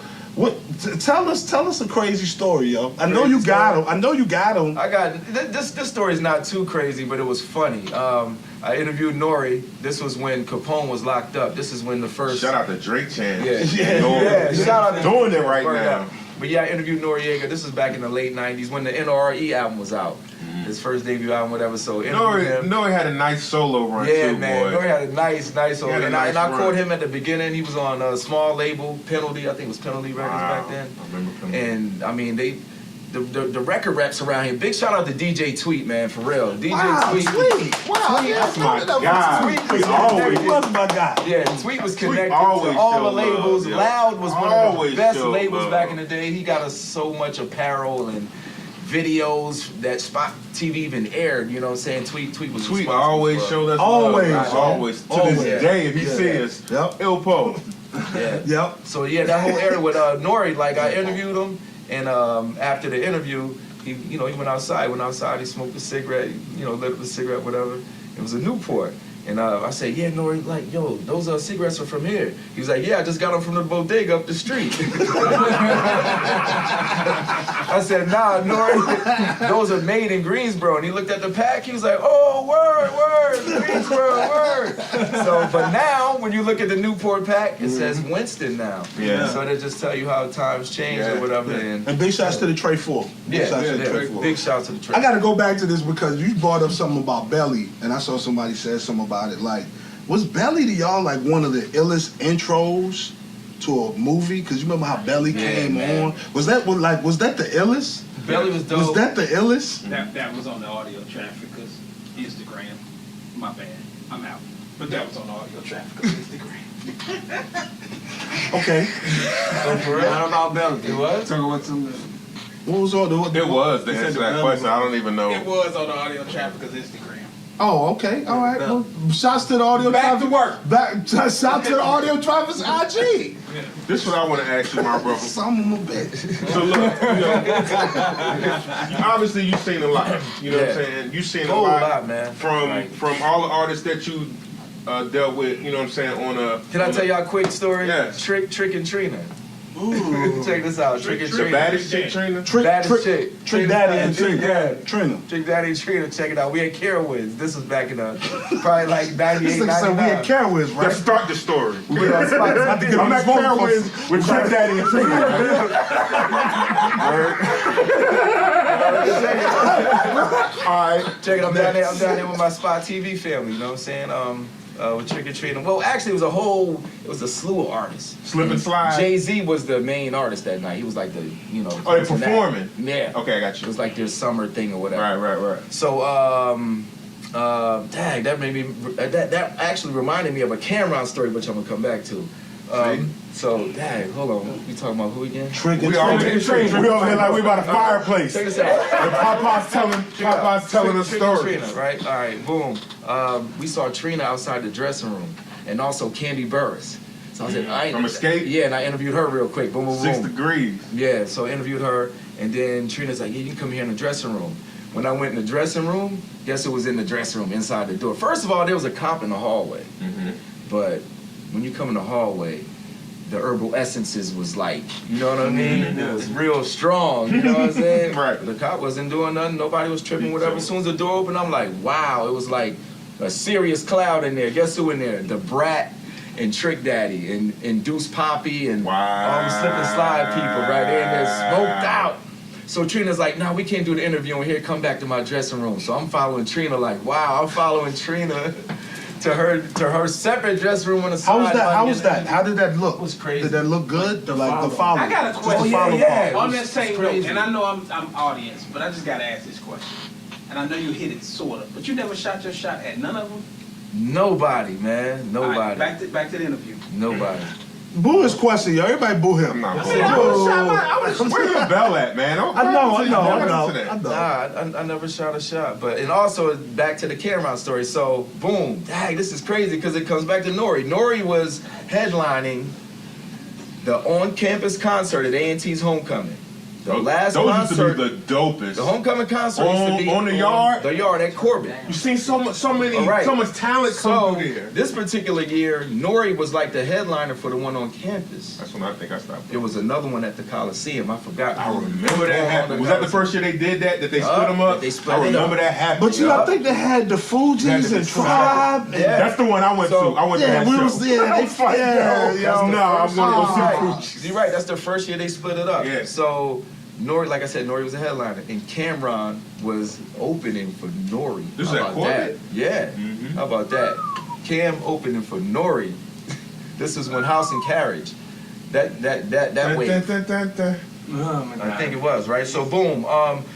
S5: tell us a crazy story, yo. I know
S3: Crazy
S5: you got
S3: story?
S5: them. I know you got them.
S3: I got this story's not too crazy, but it was funny. I interviewed Nori. This was when Capone was locked up. This is when the first
S4: Shout out to Drake Chan.
S3: Yeah.
S4: Yeah.
S3: Shout out to
S4: Doing it right
S3: Word
S4: now.
S3: up. But yeah, I interviewed Noriega. This was back in the late 90s when the NRE album was out. His first debut album, whatever. So interviewed him.
S4: Nori had a nice solo run
S3: Yeah,
S4: too,
S3: man.
S4: boy.
S3: Nori had a nice solo.
S4: He had a
S3: And
S4: nice
S3: I
S4: run.
S3: caught him at the beginning. He was on a small label, Penalty. I think it was Penalty Records back then.
S4: I remember Penalty.
S3: And I mean, the record reps around here. Big shout out to DJ Tweet, man, for real. DJ Tweet.
S5: Wow,
S4: That's my guy.
S3: Tweet was
S4: He always
S3: connected.
S5: was my guy.
S3: Yeah, Tweet was connected
S4: always
S3: to all
S4: show
S3: the labels.
S4: love, yeah.
S3: Loud was one of the
S4: Always
S3: best
S4: show
S3: labels
S4: love.
S3: back in the day. He got us so much apparel and videos that Spot TV even aired. You know what I'm saying? Tweet was
S4: Tweet
S3: responsible
S4: always
S3: for.
S4: showed us
S5: Always,
S4: love.
S5: man.
S4: Always. To
S5: Always.
S4: this day, if he
S5: Yeah.
S4: see us,
S5: Yep.
S4: Ilpo.
S3: Yeah.
S5: Yep.
S3: So yeah, that whole era with Nori, like I interviewed him, and after the interview, he went outside. He smoked a cigarette. Lit up a cigarette, whatever. It was a Newport. And I said, yeah, Nori, like, yo, those cigarettes are from here. He was like, yeah, I just got them from the bodega up the street. I said, nah, Nori, those are made in Greensboro. And he looked at the pack. He was like, oh, word, Greensboro, word. So, but now when you look at the Newport pack, it says Winston now.
S4: Yeah.
S3: So they just tell you how times change or whatever.
S5: And big shouts to the Trey 4. Big shouts to the Trey 4.
S3: Big shouts to the Trey.
S5: I gotta go back to this because you brought up something about Belly, and I saw somebody say something about it. Like, was Belly to y'all like one of the illest intros to a movie? Because you remember how Belly came on? Was that the illest?
S3: Belly was dope.
S5: Was that the illest?
S6: That was on the Audiotraffickers Instagram. My bad. I'm out. But that was on the Audiotraffickers Instagram.
S5: Okay.
S6: Not about Belly.
S3: It was?
S6: Talking about some.
S5: What was all the?
S4: It was the answer to that question. I don't even know.
S6: It was on the Audiotraffickers Instagram.
S5: Oh, okay. All right. Well, shouts to the audio.
S6: Back to work.
S5: Shout to the Audiotraffickers IG.
S4: This is what I want to ask you, my brother.
S5: Some of them a bitch.
S4: So look, obviously you've seen a lot. You know what I'm saying? You've seen a lot,
S3: man.
S4: From all the artists that you dealt with. You know what I'm saying?
S3: Can I tell y'all a quick story?
S4: Yes.
S3: Trick and Trina. Ooh. Check this out. Trick and
S4: The
S3: Trina.
S4: baddest chick, Trina.
S3: Baddest chick.
S5: Trick Daddy and
S3: Trick Daddy.
S5: Trina.
S3: Trick Daddy and Trina. Check it out. We had Carowinds. This was back in probably like 98,
S5: This nigga said we had Carowinds, right?
S4: Let's start the story.
S3: We on spots.
S4: I'm at Carowinds with Trick Daddy and Trina.
S3: Alright. Check it out. I'm down there with my Spot TV family, you know what I'm saying? With Trick and Trina. Well, actually it was a slew of artists.
S4: Slip and slide.
S3: Jay-Z was the main artist that night. He was like the,
S4: Oh, they performing?
S3: Yeah.
S4: Okay, I got
S3: It
S4: you.
S3: was like their summer thing or whatever.
S4: Right.
S3: So, dang, that made me, that actually reminded me of a Cameron story, which I'm gonna come back to. So, dang, hold on. We talking about who again?
S5: Trick and
S4: We over here like we by the fireplace.
S3: Check this out.
S4: And Papa's telling a story.
S3: Trina, right? All right, boom. We saw Trina outside the dressing room, and also Candy Burris. So I said,
S4: From Escape?
S3: Yeah, and I interviewed her real quick. Boom, boom, boom.
S4: 6 degrees.
S3: Yeah, so I interviewed her, and then Trina's like, yeah, you can come here in the dressing room. When I went in the dressing room, guess who was in the dressing room inside the door? First of all, there was a cop in the hallway. But when you come in the hallway, the herbal essences was like, you know what I mean? It was real strong, you know what I'm saying?
S4: Right.
S3: The cop wasn't doing nothing, nobody was tripping, whatever. As soon as the door opened, I'm like, wow, it was like a serious cloud in there. Guess who in there? The Brat and Trick Daddy and Deuce Poppy and all the slip and slide people right there, and they're smoked out. So Trina's like, no, we can't do the interview in here, come back to my dressing room. So I'm following Trina like, wow, I'm following Trina to her separate dressing room on the side.
S5: How was that? How did that look?
S3: It was crazy.
S5: Did that look good? Like the follow.
S6: I got a question.
S3: Yeah.
S6: On that same note, and I know I'm audience, but I just gotta ask this question. And I know you hit it sort of, but you never shot your shot at none of them?
S3: Nobody, man. Nobody.
S6: All right, back to the interview.
S3: Nobody.
S5: Boo his question, yo. Everybody boo him.
S4: I'm not booing. Where your bell at, man?
S5: I know.
S3: Nah, I never shot a shot. But, and also, back to the Cameron story. So, boom. Dang, this is crazy because it comes back to Nori. Nori was headlining the on-campus concert at A&T's Homecoming. The last
S4: those
S3: concert,
S4: used to be the dopest.
S3: the homecoming concert used to be
S4: on the yard.
S3: The yard at Corbin.
S4: You seen so much talent
S3: So
S4: come through there.
S3: this particular year, Nori was like the headliner for the one on campus.
S4: That's when I think I stopped.
S3: There was another one at the Coliseum. I forgot.
S4: I remember that happened. Was that the first year they did that? That they split them up?
S3: They split
S4: I
S3: it
S4: remember
S3: up.
S4: that happened.
S5: But I think they had the Fugees and Tribe.
S3: Yeah.
S4: That's the one I went to. I went to
S5: Yeah,
S4: that
S5: we
S4: show.
S5: was there.
S4: I'm gonna go see Fugees.
S3: You're right. That's the first year they split it up.
S4: Yeah.
S3: So Nori, like I said, Nori was a headliner, and Cameron was opening for Nori.
S4: This
S3: How
S4: is at
S3: about
S4: Corbett?
S3: that? Yeah. How about that? Cam opening for Nori. This is when House and Carriage. That way. I think it was, right? So boom.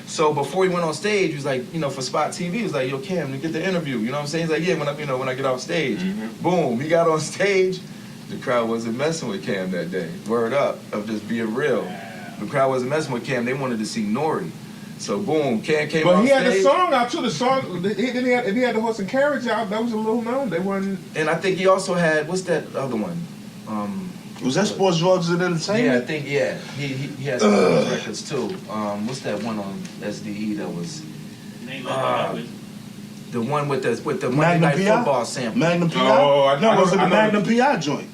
S3: So before he went on stage, he was like, for Spot TV, he was like, yo, Cam, get the interview. You know what I'm saying? He's like, yeah, when I get off stage. Boom. He got on stage. The crowd wasn't messing with Cam that day. Word up of just being real. The crowd wasn't messing with Cam. They wanted to see Nori. So boom, Cam came on stage.
S4: But he had the song out too. The song, if he had the horse and carriage out, that was a little known. They wasn't.
S3: And I think he also had, what's that other one?
S5: Was that Sports, Drugs, and Entertainment?
S3: Yeah, I think, yeah. He had some of those records too. What's that one on SDE that was? The one with the Monday Night Football sample.
S5: Magnum PI?
S4: Oh, I know.
S5: Was it the Magnum PI joint?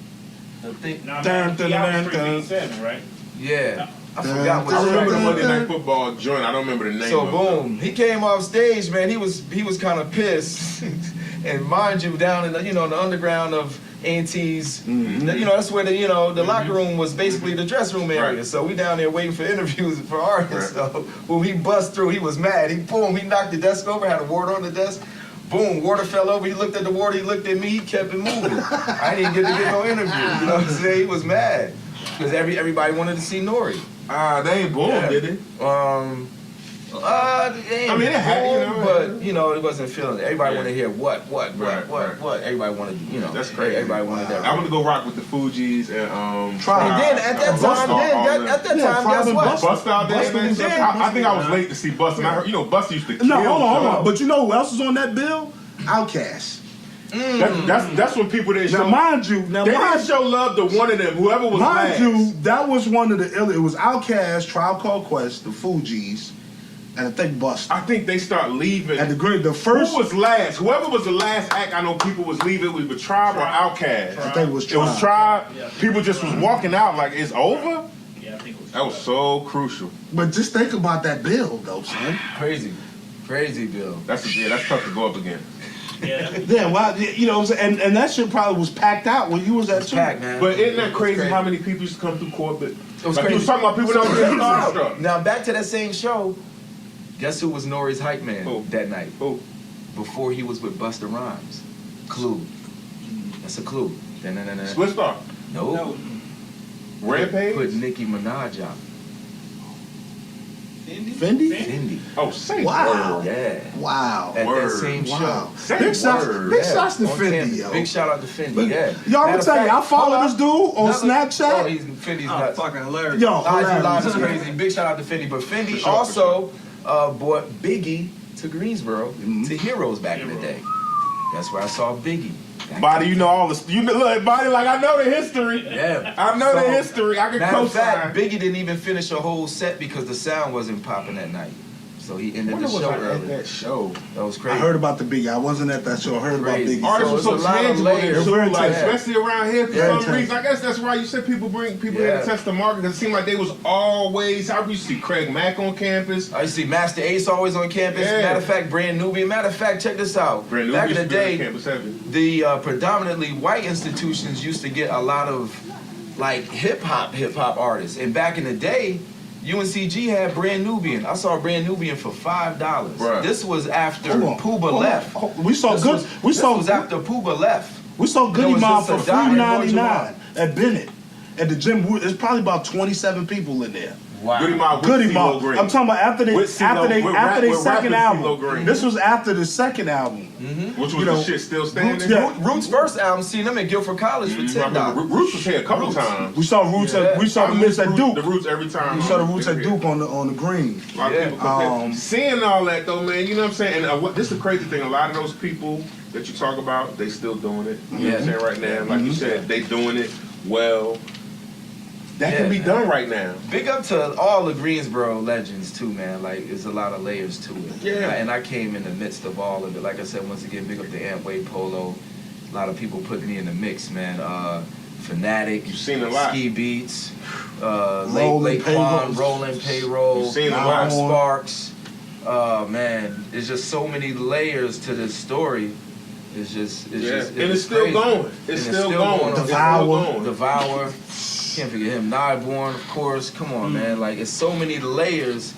S3: I think.
S6: Right?
S3: Yeah. I forgot what
S4: I remember the
S3: it was.
S4: Monday Night Football joint. I don't remember the name.
S3: So
S4: of it.
S3: boom, he came off stage, man. He was kind of pissed, And mind you, down in the, you know, in the underground of A&T's, you know, that's where the, you know, the locker room was basically the dress room area.
S4: Right.
S3: So we down there waiting for interviews for artists. So when he bust through, he was mad. He knocked the desk over, had a water on the desk. Boom, water fell over. He looked at the water, he looked at me, he kept it moving. I didn't get to get no interview. You know what I'm saying? He was mad. Because everybody wanted to see Nori.
S4: They ain't boom, did they?
S3: I mean, it had, you know, but you know, it wasn't feeling it. Everybody wanted to hear what. Everybody wanted, you know,
S4: that's crazy.
S3: Everybody wanted that.
S4: I want to go rock with the Fugees and
S5: Tribe.
S3: And then at that time, guess what?
S4: Busta out there.
S5: Busta was there.
S4: I think I was late to see Busta. And I heard, you know, Busta used to kill.
S5: No, hold on. But you know who else was on that bill? Outkast.
S4: That's what people didn't show.
S5: Now, mind you,
S4: they didn't show love to one of them, whoever was last.
S5: Mind you, that was one of the ill. It was Outkast, Tribe Called Quest, the Fugees, and I think Busta.
S4: I think they start leaving.
S5: And the first.
S4: Who was last? Whoever was the last act, I know people was leaving. Was with Tribe or Outkast?
S5: I think it was Tribe.
S4: It was Tribe.
S6: Yeah.
S4: People just was walking out like it's over.
S6: Yeah, I think it was.
S4: That was so crucial.
S5: But just think about that bill, though, son.
S3: Crazy bill.
S4: That's tough to go up again.
S6: Yeah.
S5: Yeah, well, you know, and that shit probably was packed out when you was at too.
S3: Packed, man.
S4: But isn't that crazy
S3: crazy.
S4: how many people used to come through Corbett?
S3: It was
S4: like
S3: crazy.
S4: you was talking about people that was getting starstruck.
S3: Now back to that same show. Guess who was Nori's hype man
S4: Who?
S3: that night?
S4: Who?
S3: Before he was with Busta Rhymes. Clue. That's a clue.
S4: Split Star.
S3: No.
S4: Rampage.
S3: Put Nicki Minaj out.
S5: Fendi?
S3: Fendi.
S4: Oh, say
S5: Wow.
S4: word.
S3: Yeah.
S5: Wow.
S3: At
S4: Word.
S3: that same
S5: Wow.
S3: show.
S5: Big shots to
S3: On
S5: Fendi,
S3: campus.
S5: yo.
S3: Big shout out to Fendi. Yeah.
S5: Yo, I'm
S3: Matter
S5: gonna
S3: of
S5: tell you,
S3: fact,
S5: I follow this dude on Snapchat.
S3: Oh, Fendi's nuts.
S6: fucking hilarious.
S5: Yo,
S3: IG Live is
S5: hilarious.
S3: crazy. Big shout out to Fendi. But Fendi
S4: For sure,
S3: also brought Biggie to Greensboro to Heroes back in the day. That's where I saw Biggie.
S4: Body, you know all the. You know, look, Body, like I know the history.
S3: Yeah.
S4: I know the
S3: So,
S4: history. I can
S3: Matter of fact,
S4: co-sign.
S3: Biggie didn't even finish a whole set because the sound wasn't popping that night. So he ended
S4: Wonder
S3: the
S4: was
S3: show
S4: I at
S3: early.
S4: that show.
S3: That was
S5: I
S3: crazy.
S5: heard about the Biggie. I wasn't at that show. I heard
S3: Crazy.
S5: about Biggie.
S4: Artists
S3: So
S4: were
S3: it's
S4: so
S3: a lot of
S4: tangible,
S3: layers.
S4: so,
S5: Very
S4: like,
S5: tangible.
S4: especially around here for
S5: Very
S4: some
S5: tangible.
S4: reason. I guess that's why you said people bring people in
S3: Yeah.
S4: to test the market. It seemed like they was always. I used to see Craig Mack on campus.
S3: I used to see Master Ace always on campus.
S4: Yeah.
S3: Matter of fact, Brand Nubian. Matter of fact, check this out.
S4: Brand new
S3: Back in
S4: used
S3: the
S4: to be on
S3: day,
S4: campus heavy.
S3: the predominantly white institutions used to get a lot of like hip hop artists. And back in the day, UNCG had Brand Nubian. I saw Brand Nubian for $5.
S4: Right.
S3: This was after
S5: Hold on,
S3: Pooba
S5: hold on.
S3: left.
S5: We saw
S3: This
S5: good.
S3: was-
S5: We
S3: this
S5: saw
S3: was after Pooba left.
S5: We saw Goody
S3: There was
S5: Mob
S3: just
S5: for
S3: a dime and
S5: $3.99 at Bennett. At the gym, there's probably about 27 people in there.
S3: Wow.
S4: Goody Mob with
S5: Goody
S4: CeeLo
S5: Mob.
S4: Green.
S5: I'm talking about after they
S4: With CeeLo with
S5: second
S4: rapping
S5: album.
S4: CeeLo Green.
S5: This was after the second album.
S4: Which was
S5: you know,
S4: the shit still standing?
S5: Yeah.
S3: Roots' first album, seen them at Guilford College for
S4: I
S3: $10.
S4: remember Roots was here a couple times.
S5: We saw Roots.
S3: Yeah.
S5: We saw the Roots at
S4: The
S5: Duke.
S4: Roots every time.
S5: We saw the Roots at Duke on the green.
S4: A lot of
S3: Yeah.
S4: people come here. Seeing all that though, man, you know what I'm saying? And this is the crazy thing. A lot of those people that you talk about, they still doing it. You know what I'm saying right now? Like you said, they doing it well. That can be done right now.
S3: Big up to all the Greensboro legends too, man. Like, there's a lot of layers to it.
S4: Yeah.
S3: And I came in the midst of all of it. Like I said, once again, big up to Amway Polo. A lot of people put me in the mix, man. Fanatic,
S4: You've seen a lot.
S3: Ski Beats,
S5: Rolling
S3: Late Quan,
S5: Payroll.
S3: Rolling Payroll,
S4: You've seen a
S3: Mark
S4: lot.
S3: Sparks. Man, there's just so many layers to this story. It's just,
S4: And it's still
S3: crazy.
S4: going.
S3: And
S4: It's still going.
S3: on.
S4: It's still
S5: Devour.
S4: going.
S3: Devour. Can't forget him. Nightborn, of course. Come on, man. Like, it's so many layers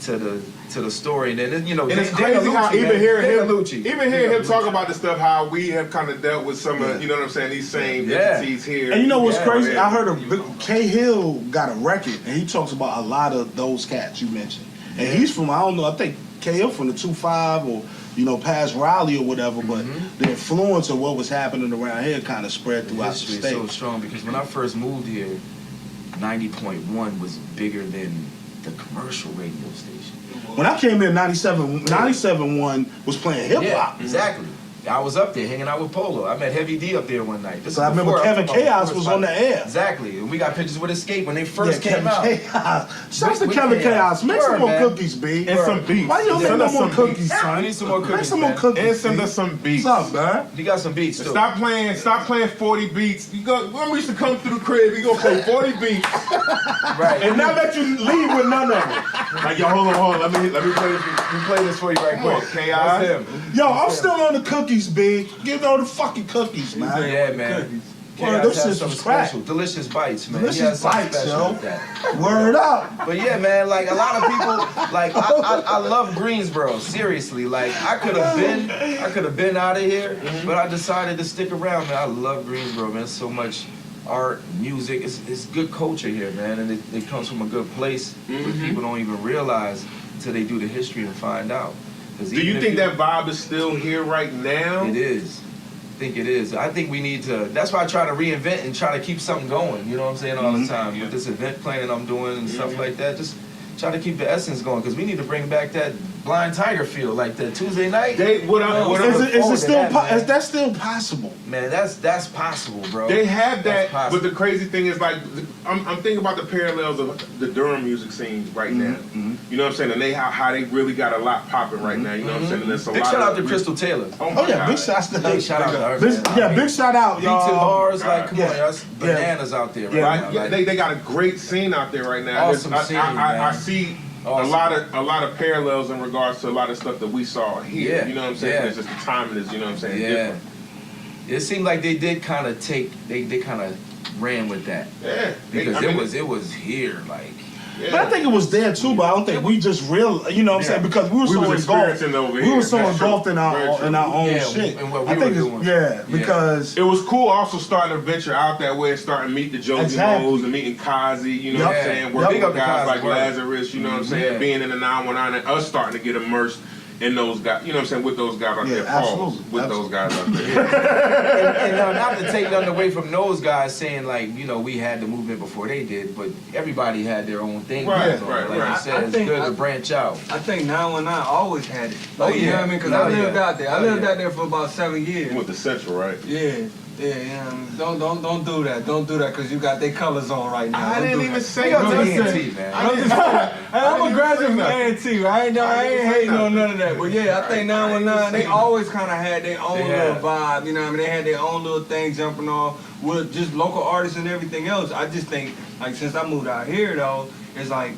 S3: to the story. And then, you know,
S4: And it's
S3: Dana
S4: crazy how
S3: Lucci,
S4: even
S3: man.
S4: hearing
S3: Dana
S4: him,
S3: Lucci.
S4: even hearing him talk about the stuff, how we have kind of dealt with some of, you know what I'm saying, these same
S3: Yeah.
S4: entities here.
S5: And you know what's
S3: Yeah,
S5: crazy?
S4: yeah.
S5: I heard K Hill got a record, and he talks about a lot of those cats you mentioned. And he's from, I don't know, I think K Hill from the 2-5 or, you know, past Raleigh or whatever, but the influence of what was happening around here kind of spread
S3: The
S5: throughout the
S3: history is
S5: state.
S3: so strong because when I first moved here, 90.1 was bigger than the commercial radio station.
S5: When I came in, 97.1 was playing hip hop.
S3: Yeah, exactly. I was up there hanging out with Polo. I met Heavy D up there one night. This
S5: So
S3: is
S5: I remember
S3: before
S5: Kevin Chaos
S3: first
S5: was on the air.
S3: Exactly. And we got pictures with Escape when they first came
S5: Kevin
S3: out.
S5: Chaos. Shouts to
S3: With
S5: Kevin
S3: Chaos.
S5: Chaos. Make some
S3: Word,
S5: more
S3: man.
S5: cookies, B.
S4: And some beats.
S5: Why you don't make
S4: Send
S5: no
S4: us
S5: more
S4: some
S5: cookies,
S4: beats.
S5: son?
S3: We need some more
S5: Make
S3: cookies,
S5: some more
S3: man.
S5: cookies.
S4: And send
S5: B.
S4: us some beats.
S5: What's up, man?
S3: He got some beats too.
S4: Stop playing 40 beats. You go, when we used to come through the crib, you gonna play 40 beats
S3: Right.
S4: and not let you leave with none of it. Like, yo, hold on. Let me play this.
S3: Let me play this for you right
S4: Come on,
S3: quick.
S4: Chaos.
S3: That's him.
S5: Yo, I'm still on the cookie cookies, B. Give all the fucking cookies, man.
S3: Yeah, man.
S5: Word, those shits was crack.
S3: Delicious bites, man.
S5: Delicious bites, yo.
S3: With that.
S5: Word up.
S3: But yeah, man, like a lot of people, like I love Greensboro. Seriously, like I could have been out of here, but I decided to stick around, man. I love Greensboro, man. There's so much art, music. It's good culture here, man, and it comes from a good place. But people don't even realize until they do the history and find out.
S4: Do you think that vibe is still here right now?
S3: It is. I think it is. I think we need to, that's why I try to reinvent and try to keep something going, you know what I'm saying, all the time. With this event planning I'm doing and stuff like that, just try to keep the essence going, because we need to bring back that Blind Tiger feel, like that Tuesday night.
S5: Is that still possible?
S3: Man, that's possible, bro.
S4: They have that, but the crazy thing is, like, I'm thinking about the parallels of the Durham music scene right now. You know what I'm saying? And they how they really got a lot popping right now. You know what I'm saying? And there's a
S3: big
S4: lot
S3: shout out
S4: of
S3: to Crystal Taylor.
S4: Oh yeah,
S5: big shout to her.
S3: Big shout out to her.
S5: Yeah, big shout out,
S3: Beats
S5: y'all.
S3: and bars, like, come on, that's bananas out there right now.
S4: Yeah,
S3: Like,
S4: they got a great scene out there right now.
S3: Awesome scene,
S4: I
S3: man.
S4: see
S3: Awesome.
S4: a lot of parallels in regards to a lot of stuff that we saw here.
S3: Yeah.
S4: You know what I'm saying?
S3: Yeah.
S4: It's just the timing is, you know what I'm saying,
S3: yeah.
S4: different.
S3: It seemed like they did kind of they kind of ran with that.
S4: Yeah.
S3: Because it was here, like.
S4: Yeah.
S5: But I think it was there too, but I don't think we just you know what I'm saying, because we were so engulfed. We were so engulfed in our own shit.
S3: And what
S5: I
S3: we
S5: think
S3: were doing.
S5: because
S4: it was cool also starting to venture out that way and starting to meet the Josie Moes and meeting Kazi, you know what I'm saying, working with guys like Lazarus, you know what I'm saying, being in the 919 and us starting to get immersed in those guys, you know what I'm saying, with those guys out there. Those guys out there.
S3: And not to take nothing away from those guys saying, like, you know, we had the movement before they did, but everybody had their own thing. Like you said, it's good to branch out.
S7: I think 919 always had it.
S3: Oh,
S7: You know
S3: yeah.
S7: what I mean? Because I lived out there. I lived out there for about 7 years.
S4: You went to Central, right?
S7: Yeah. Don't do that. Don't do that, because you got their colors on right now.
S4: I didn't even say
S3: Go to
S4: nothing.
S3: A&T, man.
S7: I'm a graduate from A&T, right? I ain't hating on none of that. But yeah, I think 919, they always kind of had their own little vibe, you know what I mean? They had their own little thing jumping off with just local artists and everything else. I just think, like, since I moved out here, though, it's like,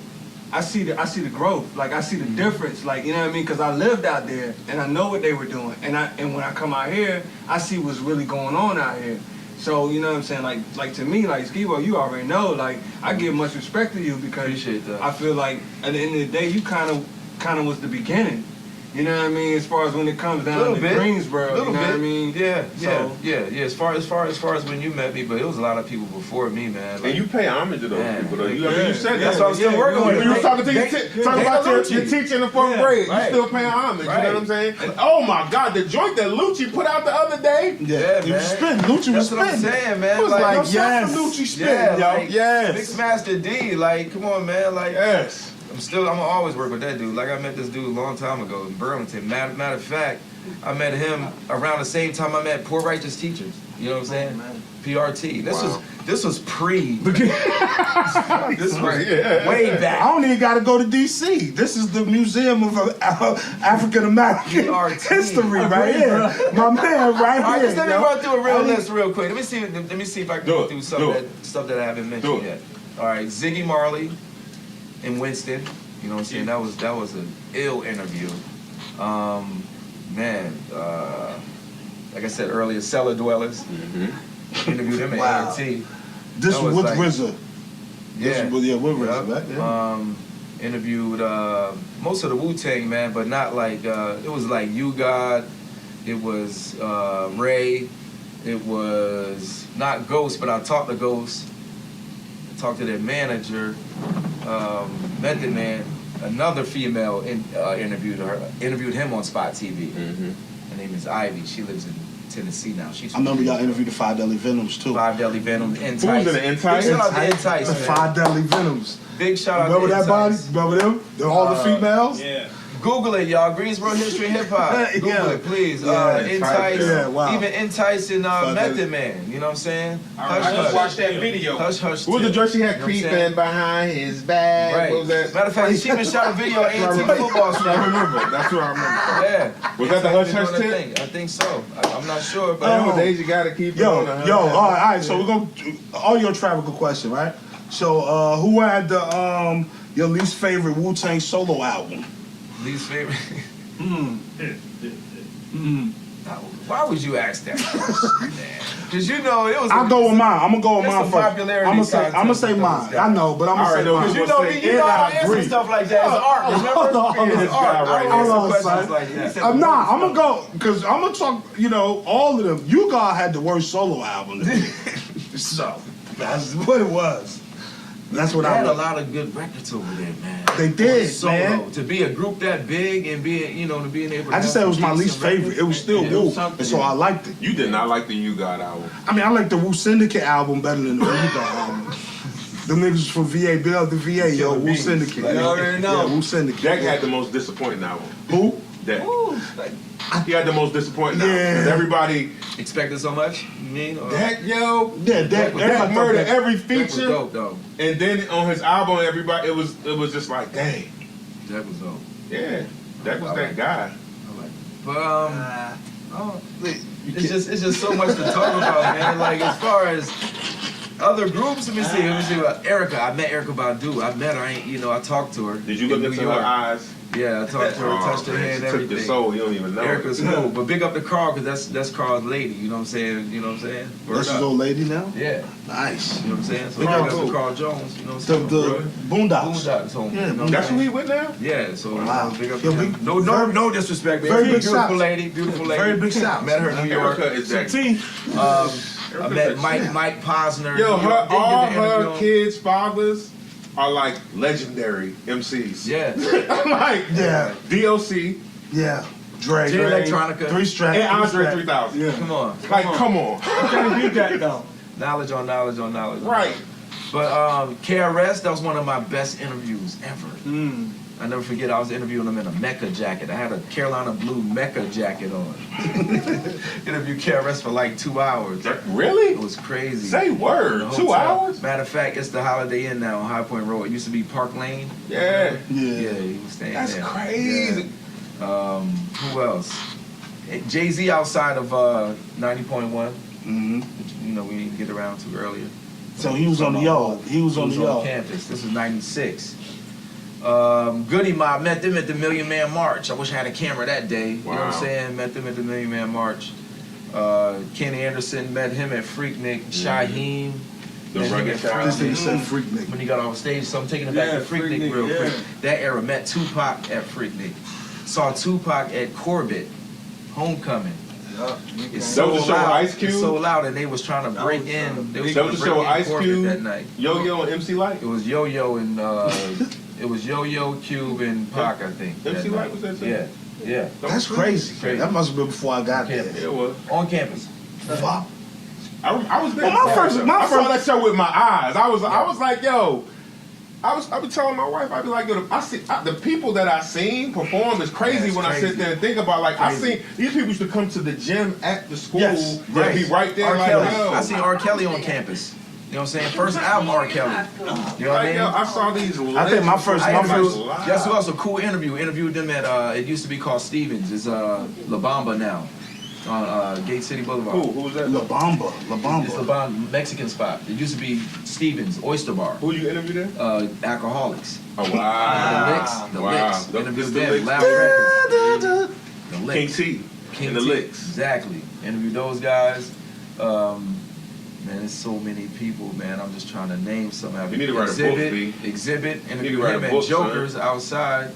S7: I see the growth, like I see the difference, like, you know what I mean? Because I lived out there and I know what they were doing, and when I come out here, I see what's really going on out here. So you know what I'm saying? Like to me, like Skibo, you already know, like I give much respect to you because
S3: Appreciate that.
S7: I feel like at the end of the day, you kind of was the beginning. You know what I mean? As far as when it comes down to Greensboro, you know what I mean?
S3: Yeah. As far as when you met me, but it was a lot of people before me, man. Like,
S4: And you pay homage to those people, though. You said
S3: that's what I'm still working with.
S4: You was talking to talking about your teacher in the 4th grade. You still paying homage. You know what I'm saying? Oh my God, the joint that Lucci put out the other day.
S3: Yeah,
S5: he was spitting. Lucci was spitting.
S3: That's what I'm saying, man.
S5: It was like yes,
S4: Lucci spitting, yo.
S3: Like,
S5: yes.
S3: Mixmaster D, like, come on, man, like.
S4: Yes.
S3: I'm gonna always work with that dude. Like, I met this dude a long time ago in Burlington. Matter of fact, I met him around the same time I met Poor Righteous Teachers. You know what I'm saying? PRT. This was pre. This was way back.
S5: I don't even got to go to D.C. This is the Museum of African American History right here. My man, right
S3: All right,
S5: here.
S3: just let me run through a real list real quick. Let me see if I can go through stuff that I haven't mentioned yet. All right, Ziggy Marley in Winston. You know what I'm saying? That was an ill interview. Like I said earlier, Cellar Dwellers. Interviewed him at A&T.
S5: This was with RZA.
S3: Yeah.
S5: With RZA, right? Yeah.
S3: Interviewed most of the Wu-Tang, man, but not like, it was like You God, it was Ray, it was not Ghost, but I talked to Ghost. I talked to their manager, Method Man, another female interviewed him on Spot TV. Her name is Ivy. She lives in Tennessee now.
S5: I remember y'all interviewed the 5 Deadly Venoms too.
S3: 5 Deadly Venoms, Entice.
S4: Who was in the Entice?
S3: Big shout out to Entice, man.
S5: 5 Deadly Venoms.
S3: Big shout out
S5: Remember
S3: to
S5: that body?
S3: Entice.
S5: Remember them? All the females?
S6: Yeah.
S3: Google it, y'all. Greensboro History and Hip Hop. Google it, please. Entice, even Entice and Method Man. You know what I'm saying?
S6: I just watched that video.
S3: Hush, hush.
S4: What was the dress she had
S3: You know what I'm
S4: creeping
S3: saying?
S4: behind his back?
S3: Right.
S4: What was that?
S3: Matter of fact, she even shot a video at A&T football stream.
S4: I remember. That's what I remember.
S3: Yeah.
S4: Was that the hush hush tip?
S3: I think so. I'm not sure, but
S4: Nowadays you gotta keep it on the hush.
S5: All right. So we're gonna Audiotrafficker question, right? So who had the your least favorite Wu-Tang solo album?
S3: Least favorite. Why would you ask that? Because you know it was.
S5: I'll go with mine. I'm gonna go with
S3: It's
S5: mine
S3: a
S5: first.
S3: popularity
S5: I'm gonna say
S3: contest
S5: mine.
S3: with those
S5: I know, but I'm gonna say mine.
S3: Because you know I answer stuff like that. It's art. Remember? It's art. I don't answer questions like that.
S5: I'm gonna go because I'm gonna talk. You know, all of them. You guys had the worst solo album. To me. So that's what it was. That's what
S3: they
S5: I
S3: had a
S5: like.
S3: lot of good records over there, man.
S5: They did,
S3: Solo.
S5: man.
S3: To be a group that big and being, you know, to being able to.
S5: I just said it was my least favorite. It was still Woo, and so I liked it.
S4: You did not like the You God album.
S5: I mean, I like the Woo Syndicate album better than the Woo God album. The niggas from VA, build the VA, yo, Woo Syndicate.
S7: You already know.
S5: Yeah, Woo Syndicate.
S4: Deck had the most disappointing album.
S5: Who?
S4: Deck. He had the most disappointing album.
S5: Yeah.
S4: 'Cause everybody,
S3: Expected so much? You mean? Or?
S4: Deck, yo.
S5: Yeah, Deck
S4: Deck murdered every
S3: That was
S4: feature.
S3: dope, though.
S4: And then on his album, everybody, it was just like, dang.
S3: That was dope.
S4: Yeah. Deck was
S3: I
S4: that
S3: like
S4: guy.
S3: But it's just so much to talk about, man. Like as far as other groups, let me see. Erica, I met Erica Badu. I met her. I talked to her.
S4: Did you look
S3: in
S4: into
S3: New
S4: her
S3: York.
S4: eyes?
S3: Yeah, I talked to her, touched her
S4: man,
S3: hand,
S4: she
S3: everything.
S4: took the soul, you don't even know.
S3: Erica's cool, but big up to Carl because that's Carl's lady. You know what I'm saying? Word
S5: That's his
S3: up.
S5: old lady now?
S3: Yeah.
S5: Nice.
S3: You know what I'm saying? So
S5: Big
S3: big
S5: up
S3: up
S5: to
S3: to Carl Jones. You know what
S5: The
S3: I'm saying?
S5: Boondocks.
S3: Boondocks home.
S5: Yeah,
S3: you know what
S4: That's
S3: I'm
S4: who he
S3: saying?
S4: with now?
S3: Yeah, so
S5: Wow.
S3: big up
S5: Yo,
S3: to
S5: big-
S3: him. No disrespect, but
S5: very big
S3: beautiful
S5: shots.
S3: lady, beautiful lady.
S5: Very big shots.
S3: Met her in New York.
S4: Erica is that.
S3: I met Mike Posner.
S4: Yo,
S3: New York. Didn't
S4: all
S3: get the interview
S4: her
S3: on-
S4: kids' fathers are like legendary MCs.
S3: Yeah.
S4: Like
S5: Yeah.
S4: DOC
S5: Yeah. Dre.
S3: Jay Electronica.
S5: 3 Strap.
S4: and Andre 3000.
S5: Yeah.
S3: Come on.
S4: Like, come on.
S7: Can't beat that though.
S3: Knowledge on knowledge on knowledge.
S4: Right.
S3: But KRS, that was one of my best interviews ever. I never forget, I was interviewing him in a Mecca jacket. I had a Carolina blue Mecca jacket on. Interviewed KRS for like 2 hours.
S4: Really?
S3: It was crazy.
S4: Say word.
S3: In the
S4: 2
S3: hotel.
S4: hours?
S3: Matter of fact, it's the Holiday Inn now on High Point Road. It used to be Park Lane.
S4: Yeah.
S3: Yeah, he was staying
S4: That's
S3: there.
S4: crazy.
S3: Yeah. Who else? Jay-Z outside of 90.1.
S5: Mm-hmm.
S3: You know, we didn't get around to earlier.
S5: So he was on the yard. He was on the yard.
S3: Campus. This was 96. Goody Mob, met them at the Million Man March. I wish I had a camera that day. You know what I'm
S4: Wow.
S3: saying? Met them at the Million Man March. Kenny Anderson, met him at Freaknik. Shaheem.
S4: The
S3: met him
S4: rugged
S3: at
S4: child.
S5: This nigga said
S3: Freaknik
S5: Freaknik.
S3: when he got off stage. So I'm taking it back
S7: Yeah,
S3: to Freaknik
S7: Freaknik,
S3: real
S7: yeah.
S3: quick. That era, met Tupac at Freaknik. Saw Tupac at Corbett, Homecoming. It's
S4: That was the show with Ice Cube?
S3: It's so loud, and they was trying to break in. They was
S4: That
S3: trying
S4: was
S3: to
S4: the show
S3: break
S4: with
S3: in
S4: Ice
S3: Corbett
S4: Cube,
S3: that night.
S4: Yo-Yo, and MC Light?
S3: It was Yo-Yo and it was Yo-Yo, Cube, and Pac, I think. that
S4: MC
S3: night.
S4: Light was that too?
S3: Yeah, yeah.
S5: That's crazy.
S3: Crazy.
S5: That must have been before I got
S3: Yeah.
S5: there.
S4: Yeah, it was.
S3: On campus.
S5: Fuck.
S4: I was there.
S5: Well,
S4: I saw that show with my eyes. I was like, yo. I be telling my wife, I be like, yo, the people that I seen perform is crazy
S3: Yeah, it's
S4: when I
S3: crazy.
S4: sit there and think about, like, I
S3: Crazy.
S4: seen these people used to come to the gym at the school.
S5: Yes,
S4: They'd be right there,
S3: R.
S4: like,
S3: Kelly.
S4: yo.
S3: I seen R. Kelly on campus. You know what I'm saying? First album, R. Kelly. You know what I
S4: Like,
S3: mean?
S4: yo, I saw these.
S5: I think my first-
S3: Guess who else? A cool interview. Interviewed them at, it used to be called Stevens. It's La Bamba now. On Gate City Boulevard.
S4: Who was that?
S5: La Bamba. La
S3: It's the
S5: Bamba.
S3: Mexican spot. It used to be Stevens Oyster Bar.
S4: Who you interviewed there?
S3: Alcoholics.
S4: Oh, wow.
S3: The Licks. The Licks.
S4: The
S3: Interviewed
S4: Licks.
S3: them. Loud Records. The
S4: King
S3: Licks.
S4: T.
S3: King
S4: and the
S3: T.
S4: Licks.
S3: Exactly. Interviewed those guys. Man, there's so many people, man. I'm just trying to name some.
S4: You need to write a book, B.
S3: Exhibit.
S4: to
S3: Interviewed
S4: write a
S3: him at
S4: book,
S3: Jokers outside.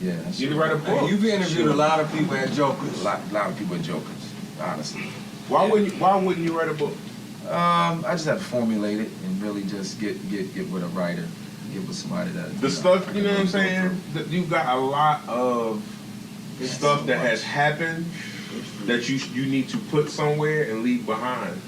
S3: Yeah.
S4: You need to write a book.
S7: You've interviewed a lot of people at Jokers.
S3: A lot of people at Jokers, honestly.
S4: Why wouldn't you write a book?
S3: I just have to formulate it and really just get with a writer, get with somebody that
S4: The stuff, you know what I'm saying? That you got a lot of stuff that has happened that you need to put somewhere and leave behind.